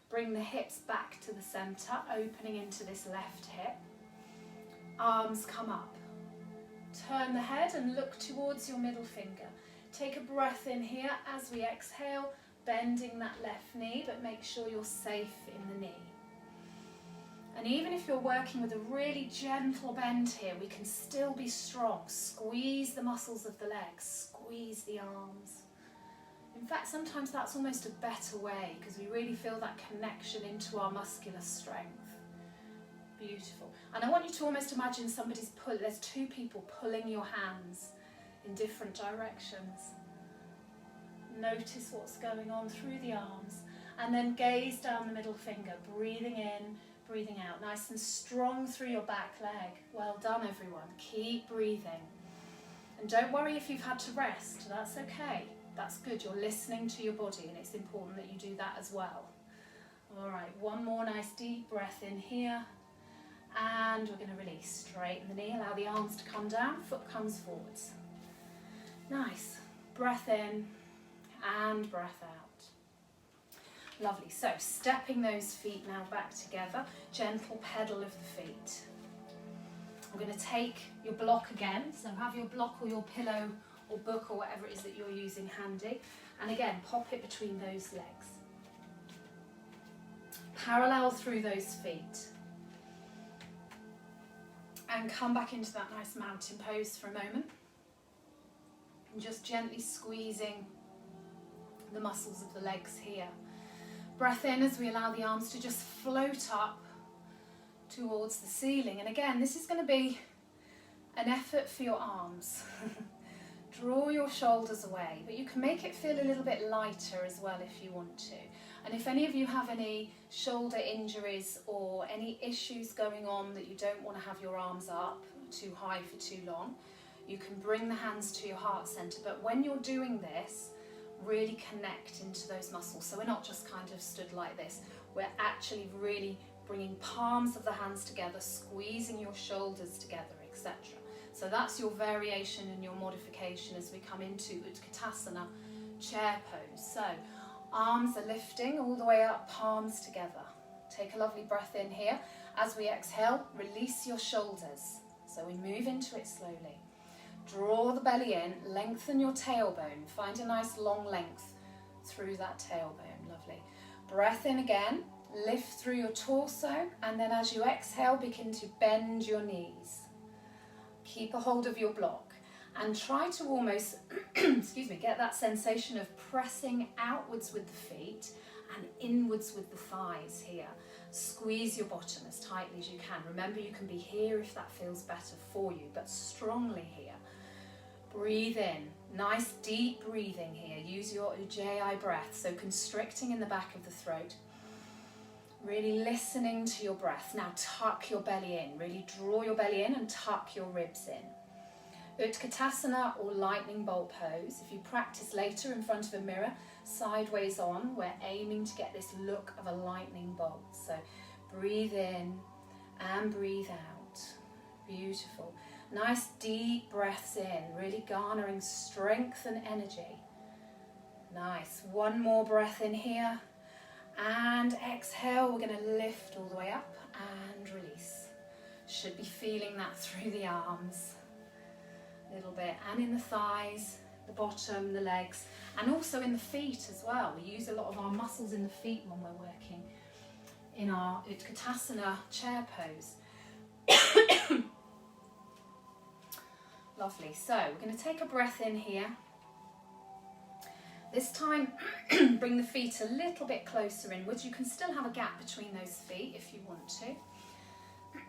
Bring the hips back to the centre, opening into this left hip. Arms come up. Turn the head and look towards your middle finger. Take a breath in here as we exhale, bending that left knee, but make sure you're safe in the knee. And even if you're working with a really gentle bend here, we can still be strong. Squeeze the muscles of the legs, squeeze the arms. In fact, sometimes that's almost a better way because we really feel that connection into our muscular strength. Beautiful. And I want you to almost imagine there's two people pulling your hands in different directions. Notice what's going on through the arms and then gaze down the middle finger, breathing in, breathing out. Nice and strong through your back leg. Well done, everyone. Keep breathing. And don't worry if you've had to rest. That's okay. That's good. You're listening to your body and it's important that you do that as well. All right, one more nice deep breath in here. And we're going to release. Straighten the knee, allow the arms to come down, foot comes forwards. Nice. Breath in and breath out. Lovely. So stepping those feet now back together, gentle pedal of the feet. I'm going to take your block again, so have your block or your pillow or book or whatever it is that you're using handy, and again pop it between those legs. Parallel through those feet. And come back into that nice mountain pose for a moment. And just gently squeezing the muscles of the legs here. Breath in as we allow the arms to just float up towards the ceiling. And again, this is going to be an effort for your arms. Draw your shoulders away, but you can make it feel a little bit lighter as well if you want to. And if any of you have any shoulder injuries or any issues going on that you don't want to have your arms up too high for too long, you can bring the hands to your heart center. But when you're doing this, really connect into those muscles. So we're not just kind of stood like this. We're actually really bringing palms of the hands together, squeezing your shoulders together, etc. So that's your variation and your modification as we come into Utkatasana, chair pose. So arms are lifting all the way up, palms together. Take a lovely breath in here. As we exhale, release your shoulders. So we move into it slowly. Draw the belly in, lengthen your tailbone. Find a nice long length through that tailbone. Lovely. Breath in again. Lift through your torso, and then as you exhale, begin to bend your knees. Keep a hold of your block and try to almost, get that sensation of pressing outwards with the feet and inwards with the thighs here. Squeeze your bottom as tightly as you can. Remember, you can be here if that feels better for you, but strongly here. Breathe in. Nice deep breathing here. Use your Ujjayi breath, so constricting in the back of the throat. Really listening to your breath. Now tuck your belly in. Really draw your belly in and tuck your ribs in. Utkatasana or lightning bolt pose. If you practice later in front of a mirror, sideways on, we're aiming to get this look of a lightning bolt. So breathe in and breathe out. Beautiful. Nice deep breaths in, really garnering strength and energy. Nice. One more breath in here. And exhale, we're going to lift all the way up and release. Should be feeling that through the arms a little bit, and in the thighs, the bottom, the legs, and also in the feet as well. We use a lot of our muscles in the feet when we're working in our Utkatasana chair pose. Lovely. So we're going to take a breath in here. This time, bring the feet a little bit closer inwards. You can still have a gap between those feet if you want to.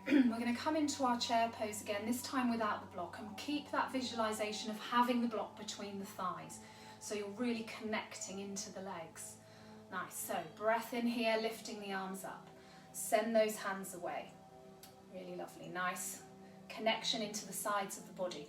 We're going to come into our chair pose again, this time without the block, and keep that visualization of having the block between the thighs. So you're really connecting into the legs. Nice. So breath in here, lifting the arms up. Send those hands away. Really lovely. Nice connection into the sides of the body.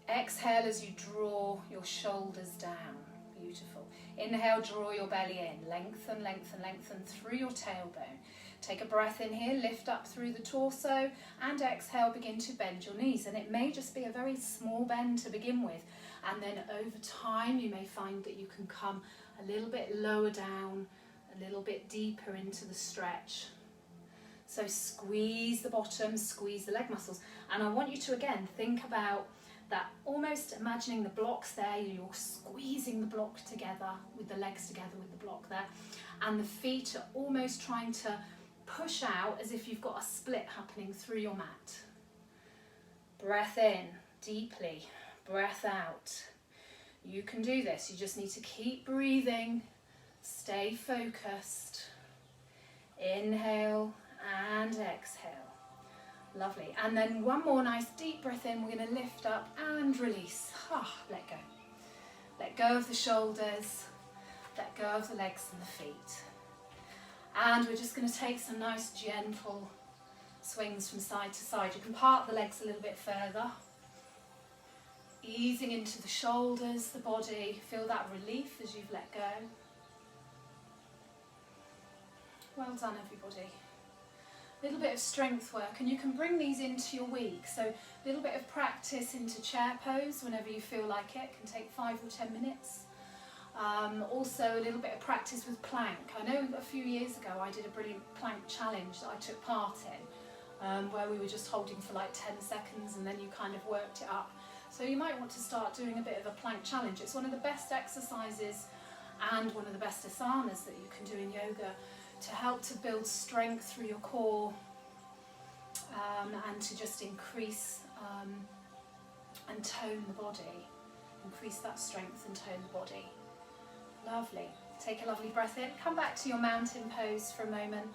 Exhale as you draw your shoulders down. Beautiful. Inhale, draw your belly in. Lengthen, lengthen, lengthen through your tailbone. Take a breath in here, lift up through the torso, and exhale, begin to bend your knees. And it may just be a very small bend to begin with. And then over time, you may find that you can come a little bit lower down, a little bit deeper into the stretch. So squeeze the bottom, squeeze the leg muscles. And I want you to, again, think about that, almost imagining the blocks there. You're squeezing the block together with the legs together with the block there. And the feet are almost trying to push out as if you've got a split happening through your mat. Breath in deeply, breath out. You can do this. You just need to keep breathing. Stay focused. Inhale and exhale. Lovely. And then one more nice deep breath in. We're going to lift up and release. Let go. Let go of the shoulders. Let go of the legs and the feet. And we're just going to take some nice gentle swings from side to side. You can part the legs a little bit further. Easing into the shoulders, the body. Feel that relief as you've let go. Well done, everybody. A little bit of strength work, and you can bring these into your week. So a little bit of practice into chair pose whenever you feel like it. Can take 5 or 10 minutes. Also a little bit of practice with plank. I know a few years ago I did a brilliant plank challenge that I took part in, where we were just holding for like 10 seconds and then you kind of worked it up. So you might want to start doing a bit of a plank challenge. It's one of the best exercises and one of the best asanas that you can do in yoga to help to build strength through your core, and to just increase and tone the body. Increase that strength and tone the body. Lovely. Take a lovely breath in. Come back to your mountain pose for a moment.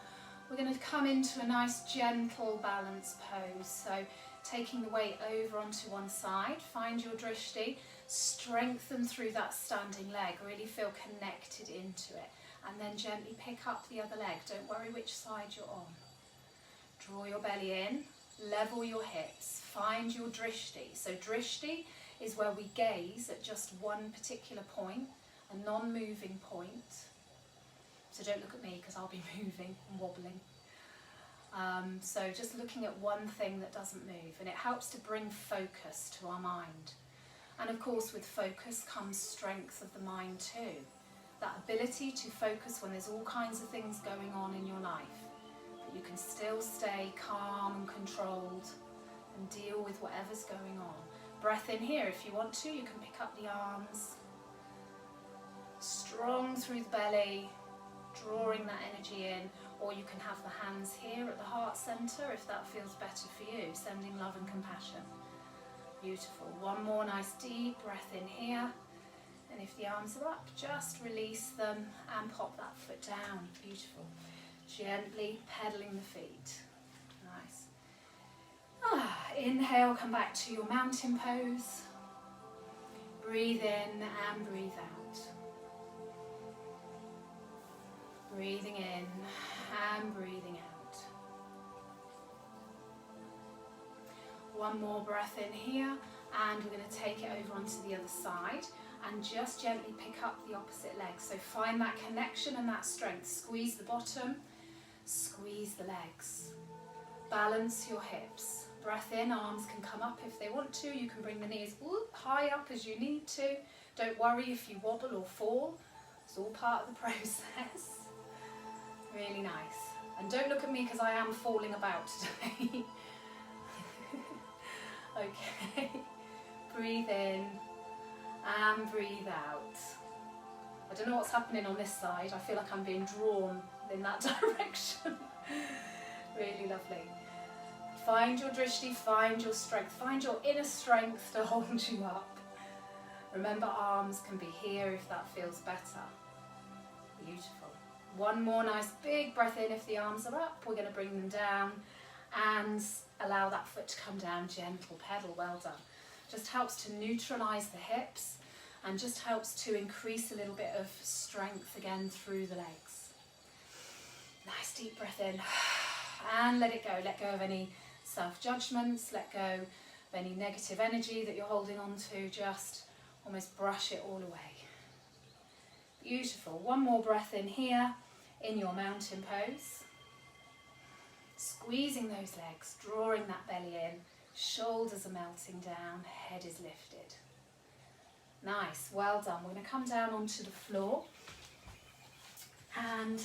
We're going to come into a nice gentle balance pose. So taking the weight over onto one side. Find your drishti. Strengthen through that standing leg. Really feel connected into it. And then gently pick up the other leg. Don't worry which side you're on. Draw your belly in. Level your hips. Find your drishti. So drishti is where we gaze at just one particular point, a non-moving point. So don't look at me because I'll be moving and wobbling. So just looking at one thing that doesn't move, and it helps to bring focus to our mind. And of course with focus comes strength of the mind too. That ability to focus when there's all kinds of things going on in your life, but you can still stay calm and controlled and deal with whatever's going on. Breath in here if you want to. You can pick up the arms. Strong through the belly, drawing that energy in. Or you can have the hands here at the heart centre if that feels better for you. Sending love and compassion. Beautiful. One more nice deep breath in here. And if the arms are up, just release them and pop that foot down. Beautiful. Gently pedaling the feet. Nice. Inhale, come back to your mountain pose. Breathe in and breathe out. Breathing in and breathing out. One more breath in here, and we're going to take it over onto the other side and just gently pick up the opposite leg. So find that connection and that strength. Squeeze the bottom, squeeze the legs. Balance your hips. Breath in, arms can come up if they want to. You can bring the knees high up as you need to. Don't worry if you wobble or fall. It's all part of the process. Really nice. And don't look at me because I am falling about today. Okay. Breathe in and breathe out. I don't know what's happening on this side. I feel like I'm being drawn in that direction. Really lovely. Find your drishti, find your strength, find your inner strength to hold you up. Remember, arms can be here if that feels better. Beautiful. One more nice big breath in if the arms are up. We're going to bring them down and allow that foot to come down. Gentle pedal, well done. Just helps to neutralise the hips and just helps to increase a little bit of strength again through the legs. Nice deep breath in and let it go. Let go of any self-judgments, let go of any negative energy that you're holding on to. Just almost brush it all away. Beautiful. One more breath in here in your mountain pose. Squeezing those legs, drawing that belly in. Shoulders are melting down, head is lifted. Nice, well done. We're going to come down onto the floor and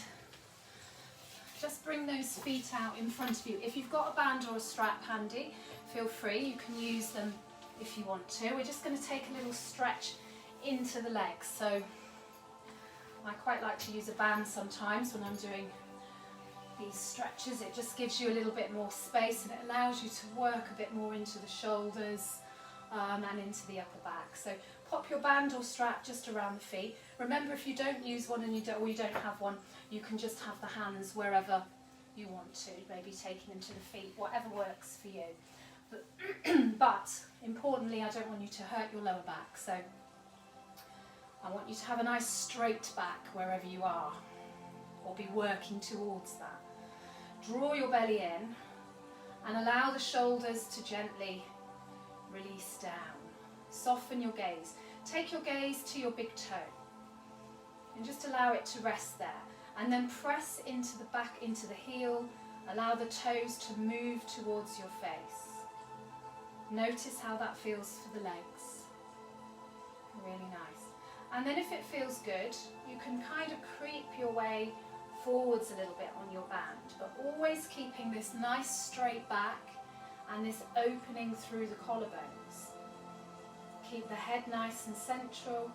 just bring those feet out in front of you. If you've got a band or a strap handy, feel free. You can use them if you want to. We're just going to take a little stretch into the legs. So I quite like to use a band sometimes when I'm doing these stretches. It just gives you a little bit more space and it allows you to work a bit more into the shoulders and into the upper back. So pop your band or strap just around the feet. Remember, if you don't use one and you don't have one, you can just have the hands wherever you want to, maybe taking them to the feet, whatever works for you. But importantly, I don't want you to hurt your lower back, so I want you to have a nice straight back wherever you are, or be working towards that. Draw your belly in and allow the shoulders to gently release down. Soften your gaze. Take your gaze to your big toe and just allow it to rest there. And then press into the back, into the heel. Allow the toes to move towards your face. Notice how that feels for the legs. Really nice. And then if it feels good, you can kind of creep your way forwards a little bit on your band, but always keeping this nice straight back and this opening through the collarbones. Keep the head nice and central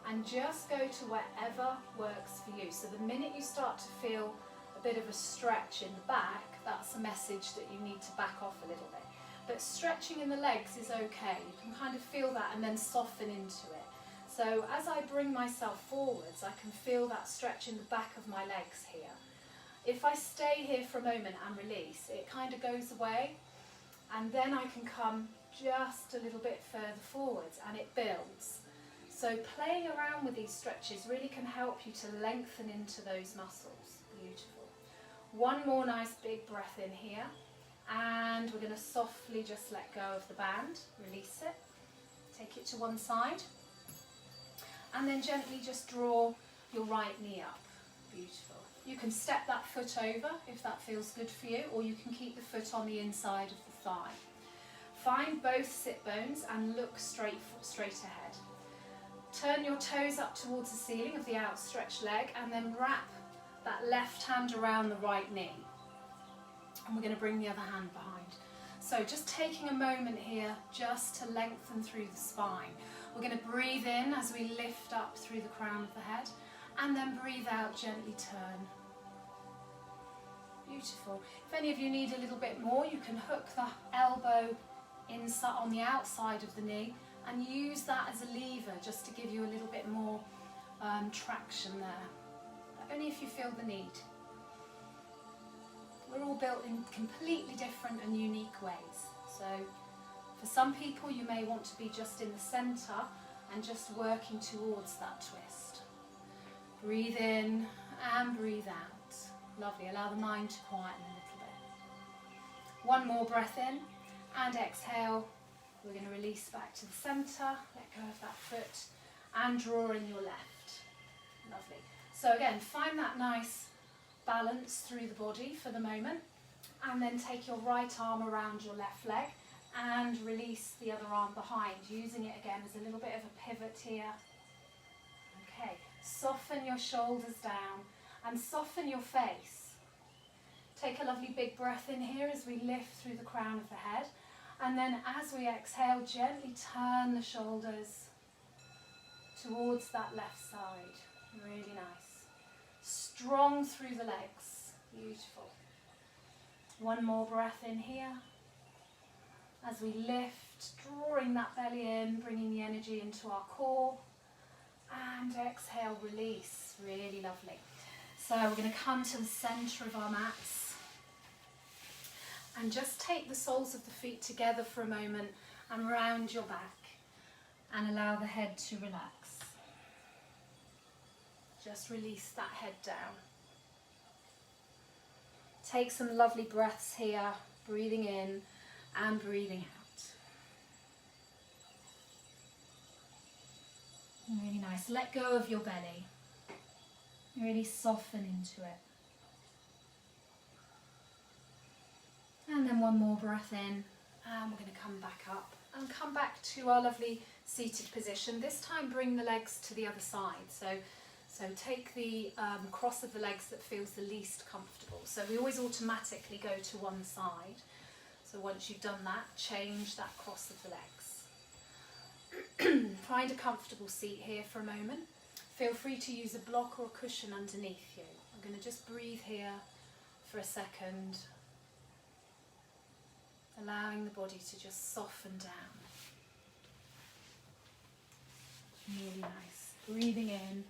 and just go to wherever works for you. So the minute you start to feel a bit of a stretch in the back, that's a message that you need to back off a little bit. But stretching in the legs is okay. You can kind of feel that and then soften into it. So as I bring myself forwards, I can feel that stretch in the back of my legs here. If I stay here for a moment and release, it kind of goes away, and then I can come just a little bit further forwards and it builds. So playing around with these stretches really can help you to lengthen into those muscles. Beautiful. One more nice big breath in here, and we're going to softly just let go of the band, release it, take it to one side, and then gently just draw your right knee up. Beautiful. You can step that foot over if that feels good for you, or you can keep the foot on the inside of the thigh. Find both sit bones and look straight ahead. Turn your toes up towards the ceiling of the outstretched leg, and then wrap that left hand around the right knee. And we're going to bring the other hand behind. So just taking a moment here just to lengthen through the spine. We're going to breathe in as we lift up through the crown of the head, and then breathe out, gently turn. Beautiful. If any of you need a little bit more, you can hook the elbow inside on the outside of the knee and use that as a lever just to give you a little bit more traction there. But only if you feel the need. We're all built in completely different and unique ways. So for some people you may want to be just in the centre and just working towards that twist. Breathe in and breathe out. Lovely. Allow the mind to quieten a little bit. One more breath in and exhale. We're going to release back to the centre, let go of that foot and draw in your left. Lovely. So again, find that nice balance through the body for the moment, and then take your right arm around your left leg and release the other arm behind, using it again as a little bit of a pivot here. Okay, soften your shoulders down and soften your face. Take a lovely big breath in here as we lift through the crown of the head, and then as we exhale, gently turn the shoulders towards that left side. Really nice. Strong through the legs. Beautiful. One more breath in here as we lift, drawing that belly in, bringing the energy into our core, and exhale, release. Really lovely. So we're going to come to the centre of our mats and just take the soles of the feet together for a moment and round your back and allow the head to relax. Just release that head down. Take some lovely breaths here, breathing in and breathing out. Really nice. Let go of your belly. Really soften into it. And then one more breath in, and we're going to come back up and come back to our lovely seated position. This time bring the legs to the other side. So take the cross of the legs that feels the least comfortable. So we always automatically go to one side. So once you've done that, change that cross of the legs. Find a comfortable seat here for a moment. Feel free to use a block or a cushion underneath you. I'm going to just breathe here for a second, allowing the body to just soften down. Really nice. Breathing in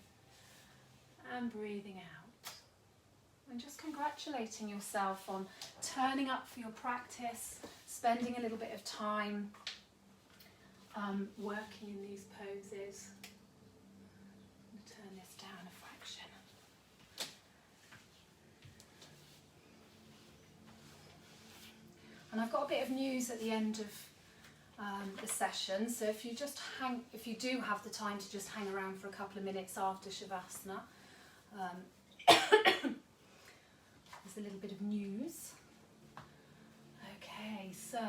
and breathing out. And just congratulating yourself on turning up for your practice, spending a little bit of time working in these poses. I'm going to turn this down a fraction. And I've got a bit of news at the end of the session, so if you do have the time to just hang around for a couple of minutes after Shavasana, there's a little bit of news. Okay, so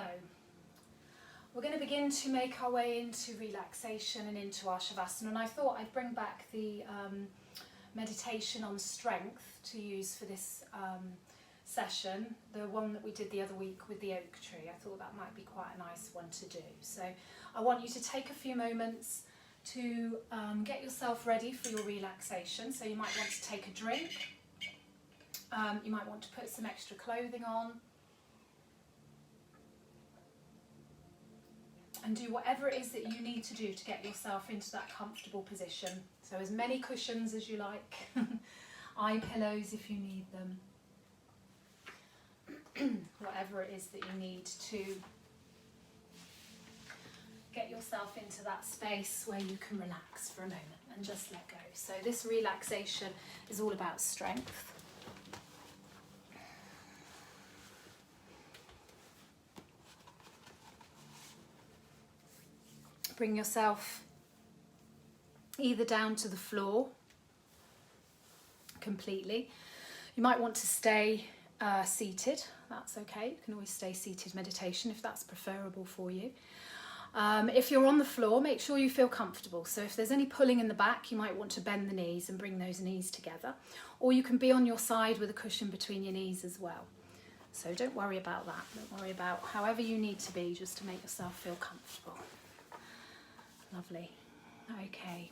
we're going to begin to make our way into relaxation and into our Shavasana, and I thought I'd bring back the meditation on strength to use for this session, the one that we did the other week with the oak tree. I thought that might be quite a nice one to do. So I want you to take a few moments to get yourself ready for your relaxation. So you might want to take a drink, you might want to put some extra clothing on, and do whatever it is that you need to do to get yourself into that comfortable position. So as many cushions as you like, eye pillows if you need them. Whatever it is that you need to get yourself into that space where you can relax for a moment and just let go. So this relaxation is all about strength. Bring yourself either down to the floor completely. You might want to stay seated, that's okay. You can always stay seated meditation if that's preferable for you. If you're on the floor, make sure you feel comfortable. So if there's any pulling in the back, you might want to bend the knees and bring those knees together. Or you can be on your side with a cushion between your knees as well. So don't worry about that. Don't worry about however you need to be just to make yourself feel comfortable. Lovely. Okay.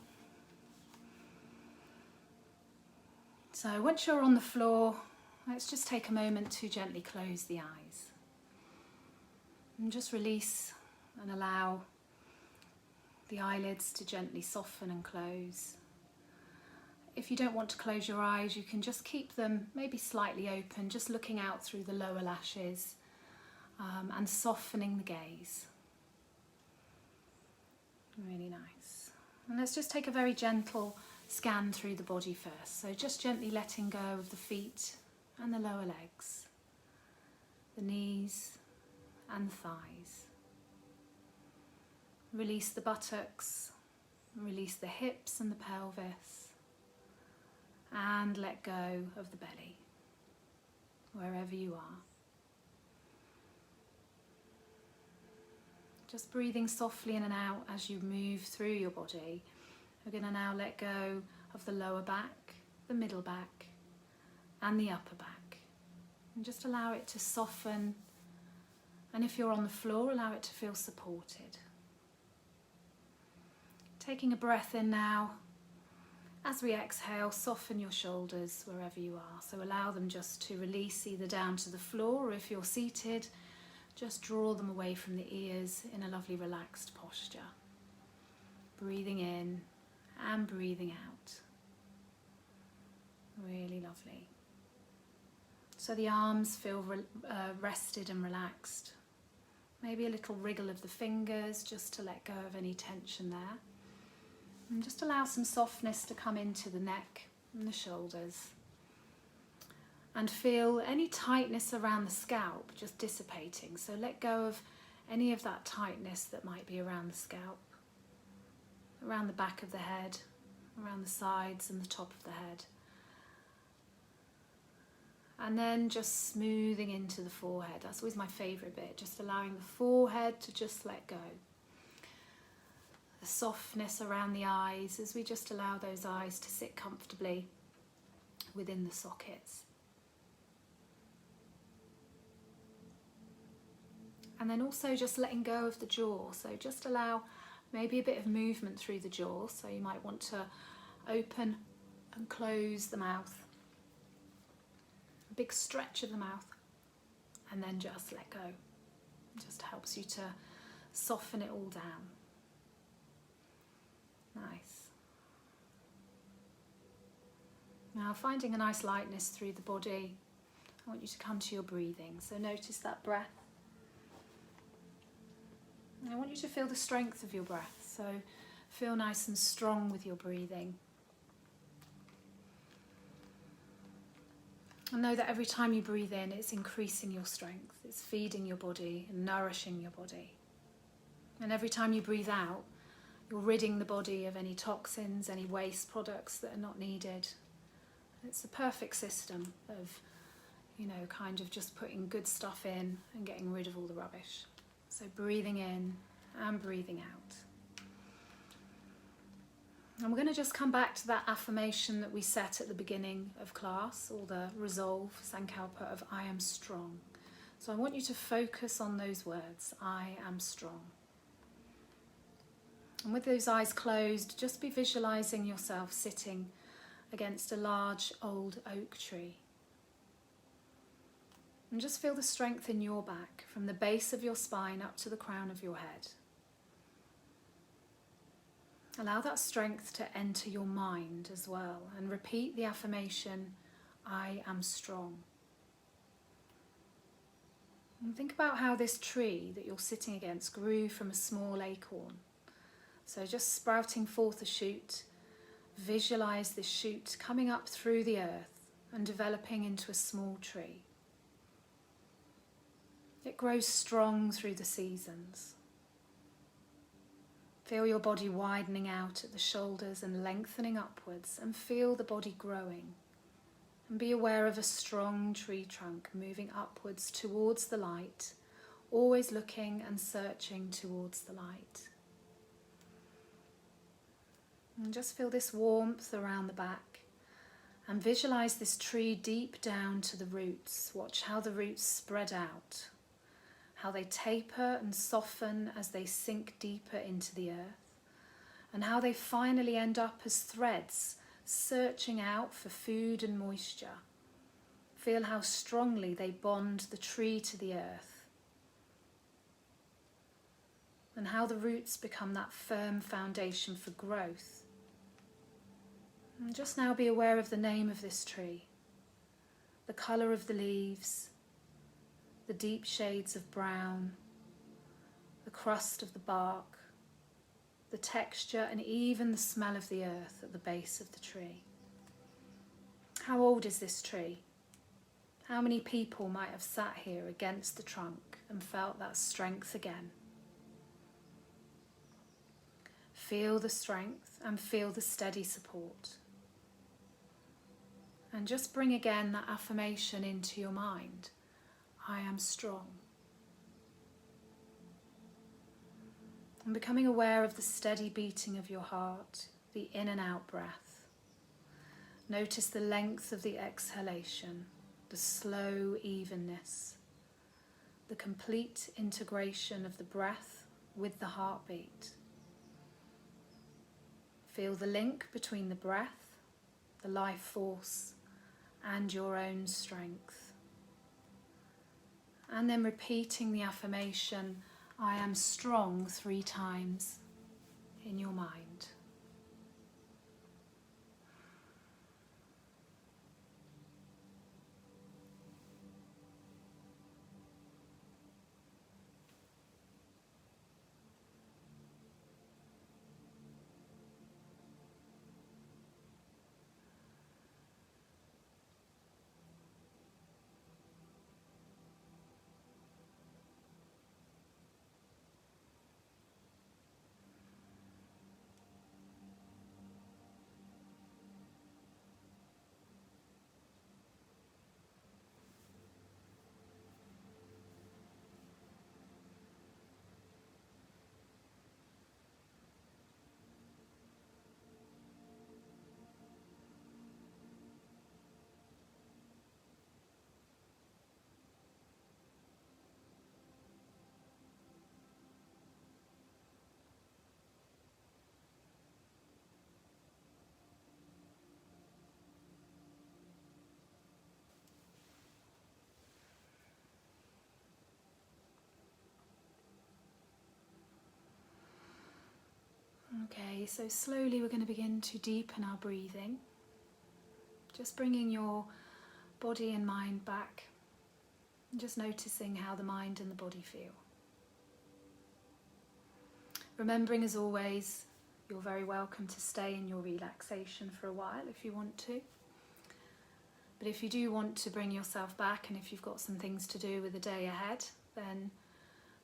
So once you're on the floor, let's just take a moment to gently close the eyes. And just release and allow the eyelids to gently soften and close. If you don't want to close your eyes, you can just keep them maybe slightly open, just looking out through the lower lashes and softening the gaze. Really nice. And let's just take a very gentle scan through the body first. So just gently letting go of the feet and the lower legs, the knees and the thighs. Release the buttocks, release the hips and the pelvis, and let go of the belly, wherever you are. Just breathing softly in and out as you move through your body. We're going to now let go of the lower back, the middle back, and the upper back. And just allow it to soften. And if you're on the floor, allow it to feel supported. Taking a breath in now. As we exhale, soften your shoulders wherever you are. So allow them just to release either down to the floor, or if you're seated, just draw them away from the ears in a lovely relaxed posture. Breathing in and breathing out. Really lovely. So the arms feel rested and relaxed. Maybe a little wriggle of the fingers just to let go of any tension there. And just allow some softness to come into the neck and the shoulders. And feel any tightness around the scalp just dissipating. So let go of any of that tightness that might be around the scalp, around the back of the head, around the sides and the top of the head. And then just smoothing into the forehead. That's always my favourite bit, just allowing the forehead to just let go. The softness around the eyes as we just allow those eyes to sit comfortably within the sockets. And then also just letting go of the jaw. So just allow maybe a bit of movement through the jaw. So you might want to open and close the mouth. A big stretch of the mouth. And then just let go. It just helps you to soften it all down. Nice. Now, finding a nice lightness through the body, I want you to come to your breathing. So notice that breath. And I want you to feel the strength of your breath. So feel nice and strong with your breathing. And know that every time you breathe in, it's increasing your strength. It's feeding your body and nourishing your body. And every time you breathe out, you're ridding the body of any toxins, any waste products that are not needed. It's a perfect system of, kind of just putting good stuff in and getting rid of all the rubbish. So breathing in and breathing out. And we're going to just come back to that affirmation that we set at the beginning of class, or the resolve, Sankalpa, of I am strong. So I want you to focus on those words, I am strong. And with those eyes closed, just be visualising yourself sitting against a large old oak tree. And just feel the strength in your back, from the base of your spine up to the crown of your head. Allow that strength to enter your mind as well, and repeat the affirmation, I am strong. And think about how this tree that you're sitting against grew from a small acorn. So just sprouting forth a shoot, visualise this shoot coming up through the earth and developing into a small tree. It grows strong through the seasons. Feel your body widening out at the shoulders and lengthening upwards, and feel the body growing. And be aware of a strong tree trunk moving upwards towards the light, always looking and searching towards the light. And just feel this warmth around the back, and visualise this tree deep down to the roots. Watch how the roots spread out, how they taper and soften as they sink deeper into the earth, and how they finally end up as threads searching out for food and moisture. Feel how strongly they bond the tree to the earth, and how the roots become that firm foundation for growth. And just now be aware of the name of this tree, the colour of the leaves, the deep shades of brown, the crust of the bark, the texture and even the smell of the earth at the base of the tree. How old is this tree? How many people might have sat here against the trunk and felt that strength again? Feel the strength and feel the steady support. And just bring again that affirmation into your mind. I am strong. And becoming aware of the steady beating of your heart, the in and out breath. Notice the length of the exhalation, the slow evenness, the complete integration of the breath with the heartbeat. Feel the link between the breath, the life force, and your own strength. And then repeating the affirmation, I am strong, 3 times in your mind. Lovely. So slowly we're going to begin to deepen our breathing. Just bringing your body and mind back. And just noticing how the mind and the body feel. Remembering, as always, you're very welcome to stay in your relaxation for a while if you want to. But if you do want to bring yourself back, and if you've got some things to do with the day ahead, then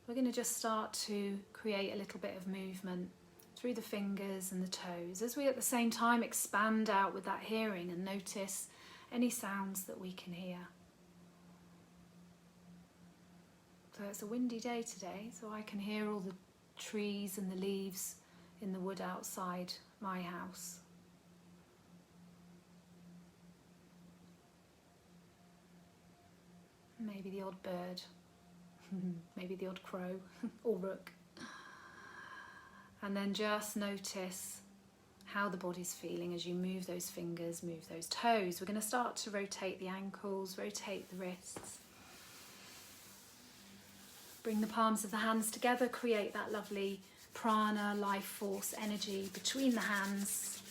we're going to just start to create a little bit of movement through the fingers and the toes, as we at the same time expand out with that hearing and notice any sounds that we can hear. So it's a windy day today, so I can hear all the trees and the leaves in the wood outside my house. Maybe the odd bird, maybe the odd crow or rook. And then just notice how the body's feeling as you move those fingers, move those toes. We're going to start to rotate the ankles, rotate the wrists. Bring the palms of the hands together, create that lovely prana, life force, energy between the hands.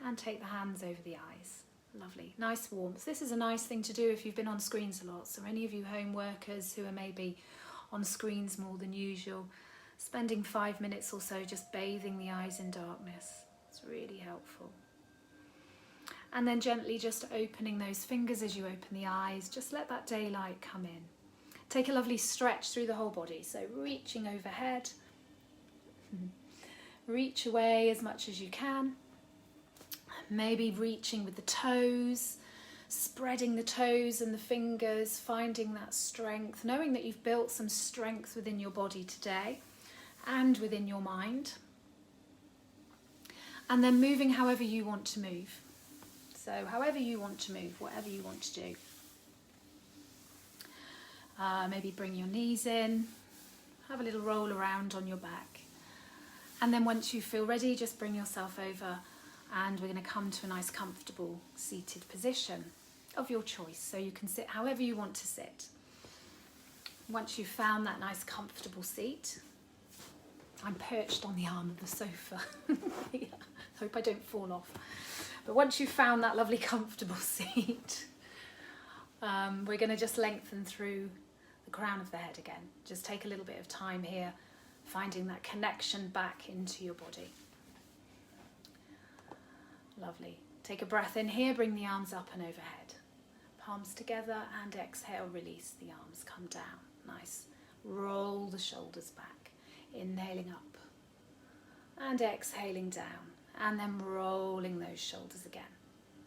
And take the hands over the eyes. Lovely, nice warmth. This is a nice thing to do if you've been on screens a lot. So any of you home workers who are maybe on screens more than usual, spending 5 minutes or so just bathing the eyes in darkness. It's really helpful. And then gently just opening those fingers as you open the eyes. Just let that daylight come in. Take a lovely stretch through the whole body. So reaching overhead. Reach away as much as you can. Maybe reaching with the toes, spreading the toes and the fingers, finding that strength, knowing that you've built some strength within your body today and within your mind. And then moving however you want to move. So however you want to move, whatever you want to do. Maybe bring your knees in, have a little roll around on your back. And then once you feel ready, just bring yourself over. And we're going to come to a nice comfortable seated position of your choice. So you can sit however you want to sit. Once you've found that nice comfortable seat, I'm perched on the arm of the sofa. Yeah, hope I don't fall off. But once you've found that lovely comfortable seat, we're going to just lengthen through the crown of the head again. Just take a little bit of time here, finding that connection back into your body. Lovely. Take a breath in here, bring the arms up and overhead. Palms together and exhale, release the arms, come down. Nice. Roll the shoulders back. Inhaling up and exhaling down. And then rolling those shoulders again.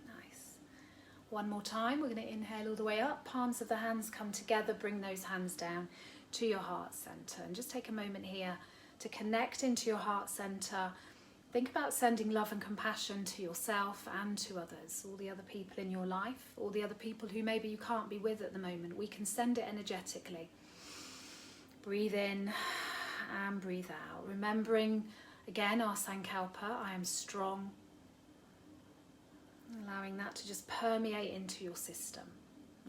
Nice. One more time, we're going to inhale all the way up. Palms of the hands come together, bring those hands down to your heart center. And just take a moment here to connect into your heart center. Think about sending love and compassion to yourself and to others, all the other people in your life, all the other people who maybe you can't be with at the moment. We can send it energetically. Breathe in and breathe out. Remembering, again, our Sankalpa, I am strong. Allowing that to just permeate into your system.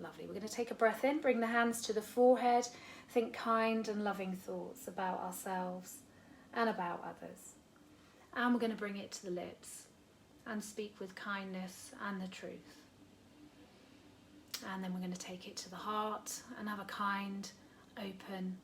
Lovely. We're going to take a breath in, bring the hands to the forehead. Think kind and loving thoughts about ourselves and about others. And we're going to bring it to the lips and speak with kindness and the truth. And then we're going to take it to the heart and have a kind, open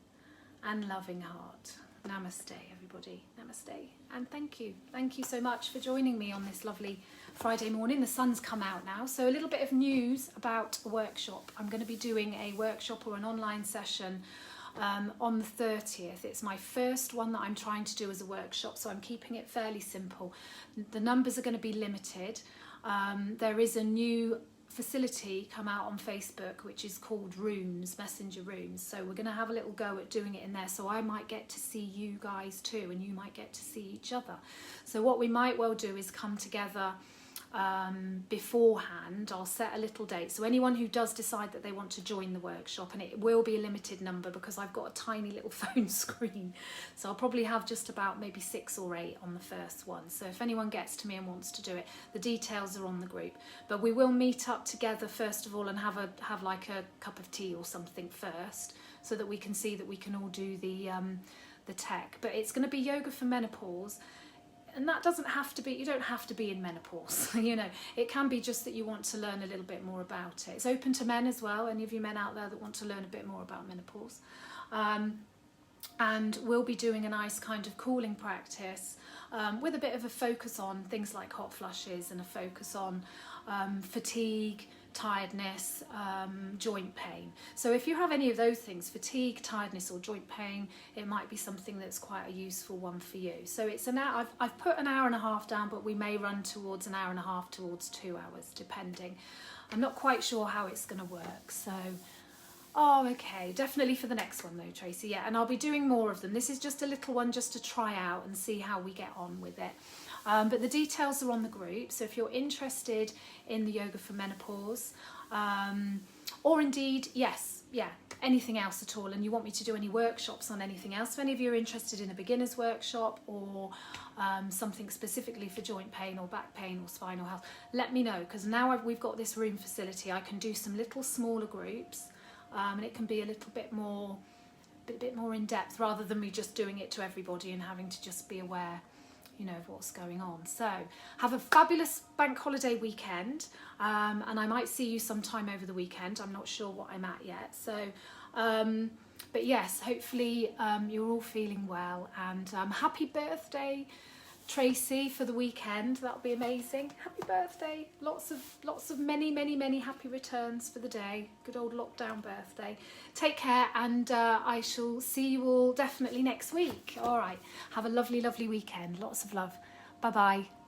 and loving heart. Namaste, everybody. Namaste. And thank you. Thank you so much for joining me on this lovely Friday morning. The sun's come out now. So a little bit of news about a workshop. I'm going to be doing a workshop or an online session on the 30th. It's my first one that I'm trying to do as a workshop, so I'm keeping it fairly simple. The numbers are going to be limited. There is a new facility come out on Facebook which is called Rooms, Messenger Rooms, so we're going to have a little go at doing it in there, so I might get to see you guys too and you might get to see each other. So what we might well do is come together beforehand. I'll set a little date, so anyone who does decide that they want to join the workshop, and it will be a limited number because I've got a tiny little phone screen, so I'll probably have just about maybe 6 or 8 on the first one. So if anyone gets to me and wants to do it, the details are on the group, but we will meet up together first of all and have like a cup of tea or something first, so that we can see that we can all do the tech. But it's going to be yoga for menopause. and that doesn't have to be, you don't have to be in menopause, you know, it can be just that you want to learn a little bit more about it. It's open to men as well, any of you men out there that want to learn a bit more about menopause. And we'll be doing a nice kind of cooling practice with a bit of a focus on things like hot flushes and a focus on fatigue, tiredness, joint pain. So if you have any of those things, fatigue, tiredness or joint pain, it might be something that's quite a useful one for you. So it's an hour, I've put an hour and a half down, but we may run towards an hour and a half towards 2 hours, depending. I'm not quite sure how it's going to work. So, oh, okay, definitely for the next one though, Tracy. Yeah, and I'll be doing more of them. This is just a little one just to try out and see how we get on with it. But the details are on the group, so if you're interested in the yoga for menopause, or indeed, anything else at all, and you want me to do any workshops on anything else, if any of you are interested in a beginner's workshop or something specifically for joint pain or back pain or spinal health, let me know, because now we've got this room facility, I can do some little smaller groups, and it can be a little bit more in depth, rather than me just doing it to everybody and having to just be aware, you know, of what's going on. So have a fabulous bank holiday weekend, and I might see you sometime over the weekend. I'm not sure what I'm at yet. So, but yes, hopefully you're all feeling well, and happy birthday, Tracy, for the weekend. That'll be amazing. Happy birthday. Lots of many happy returns for the day. Good old lockdown birthday. Take care, and I shall see you all definitely next week. All right. Have a lovely weekend. Lots of love. Bye-bye.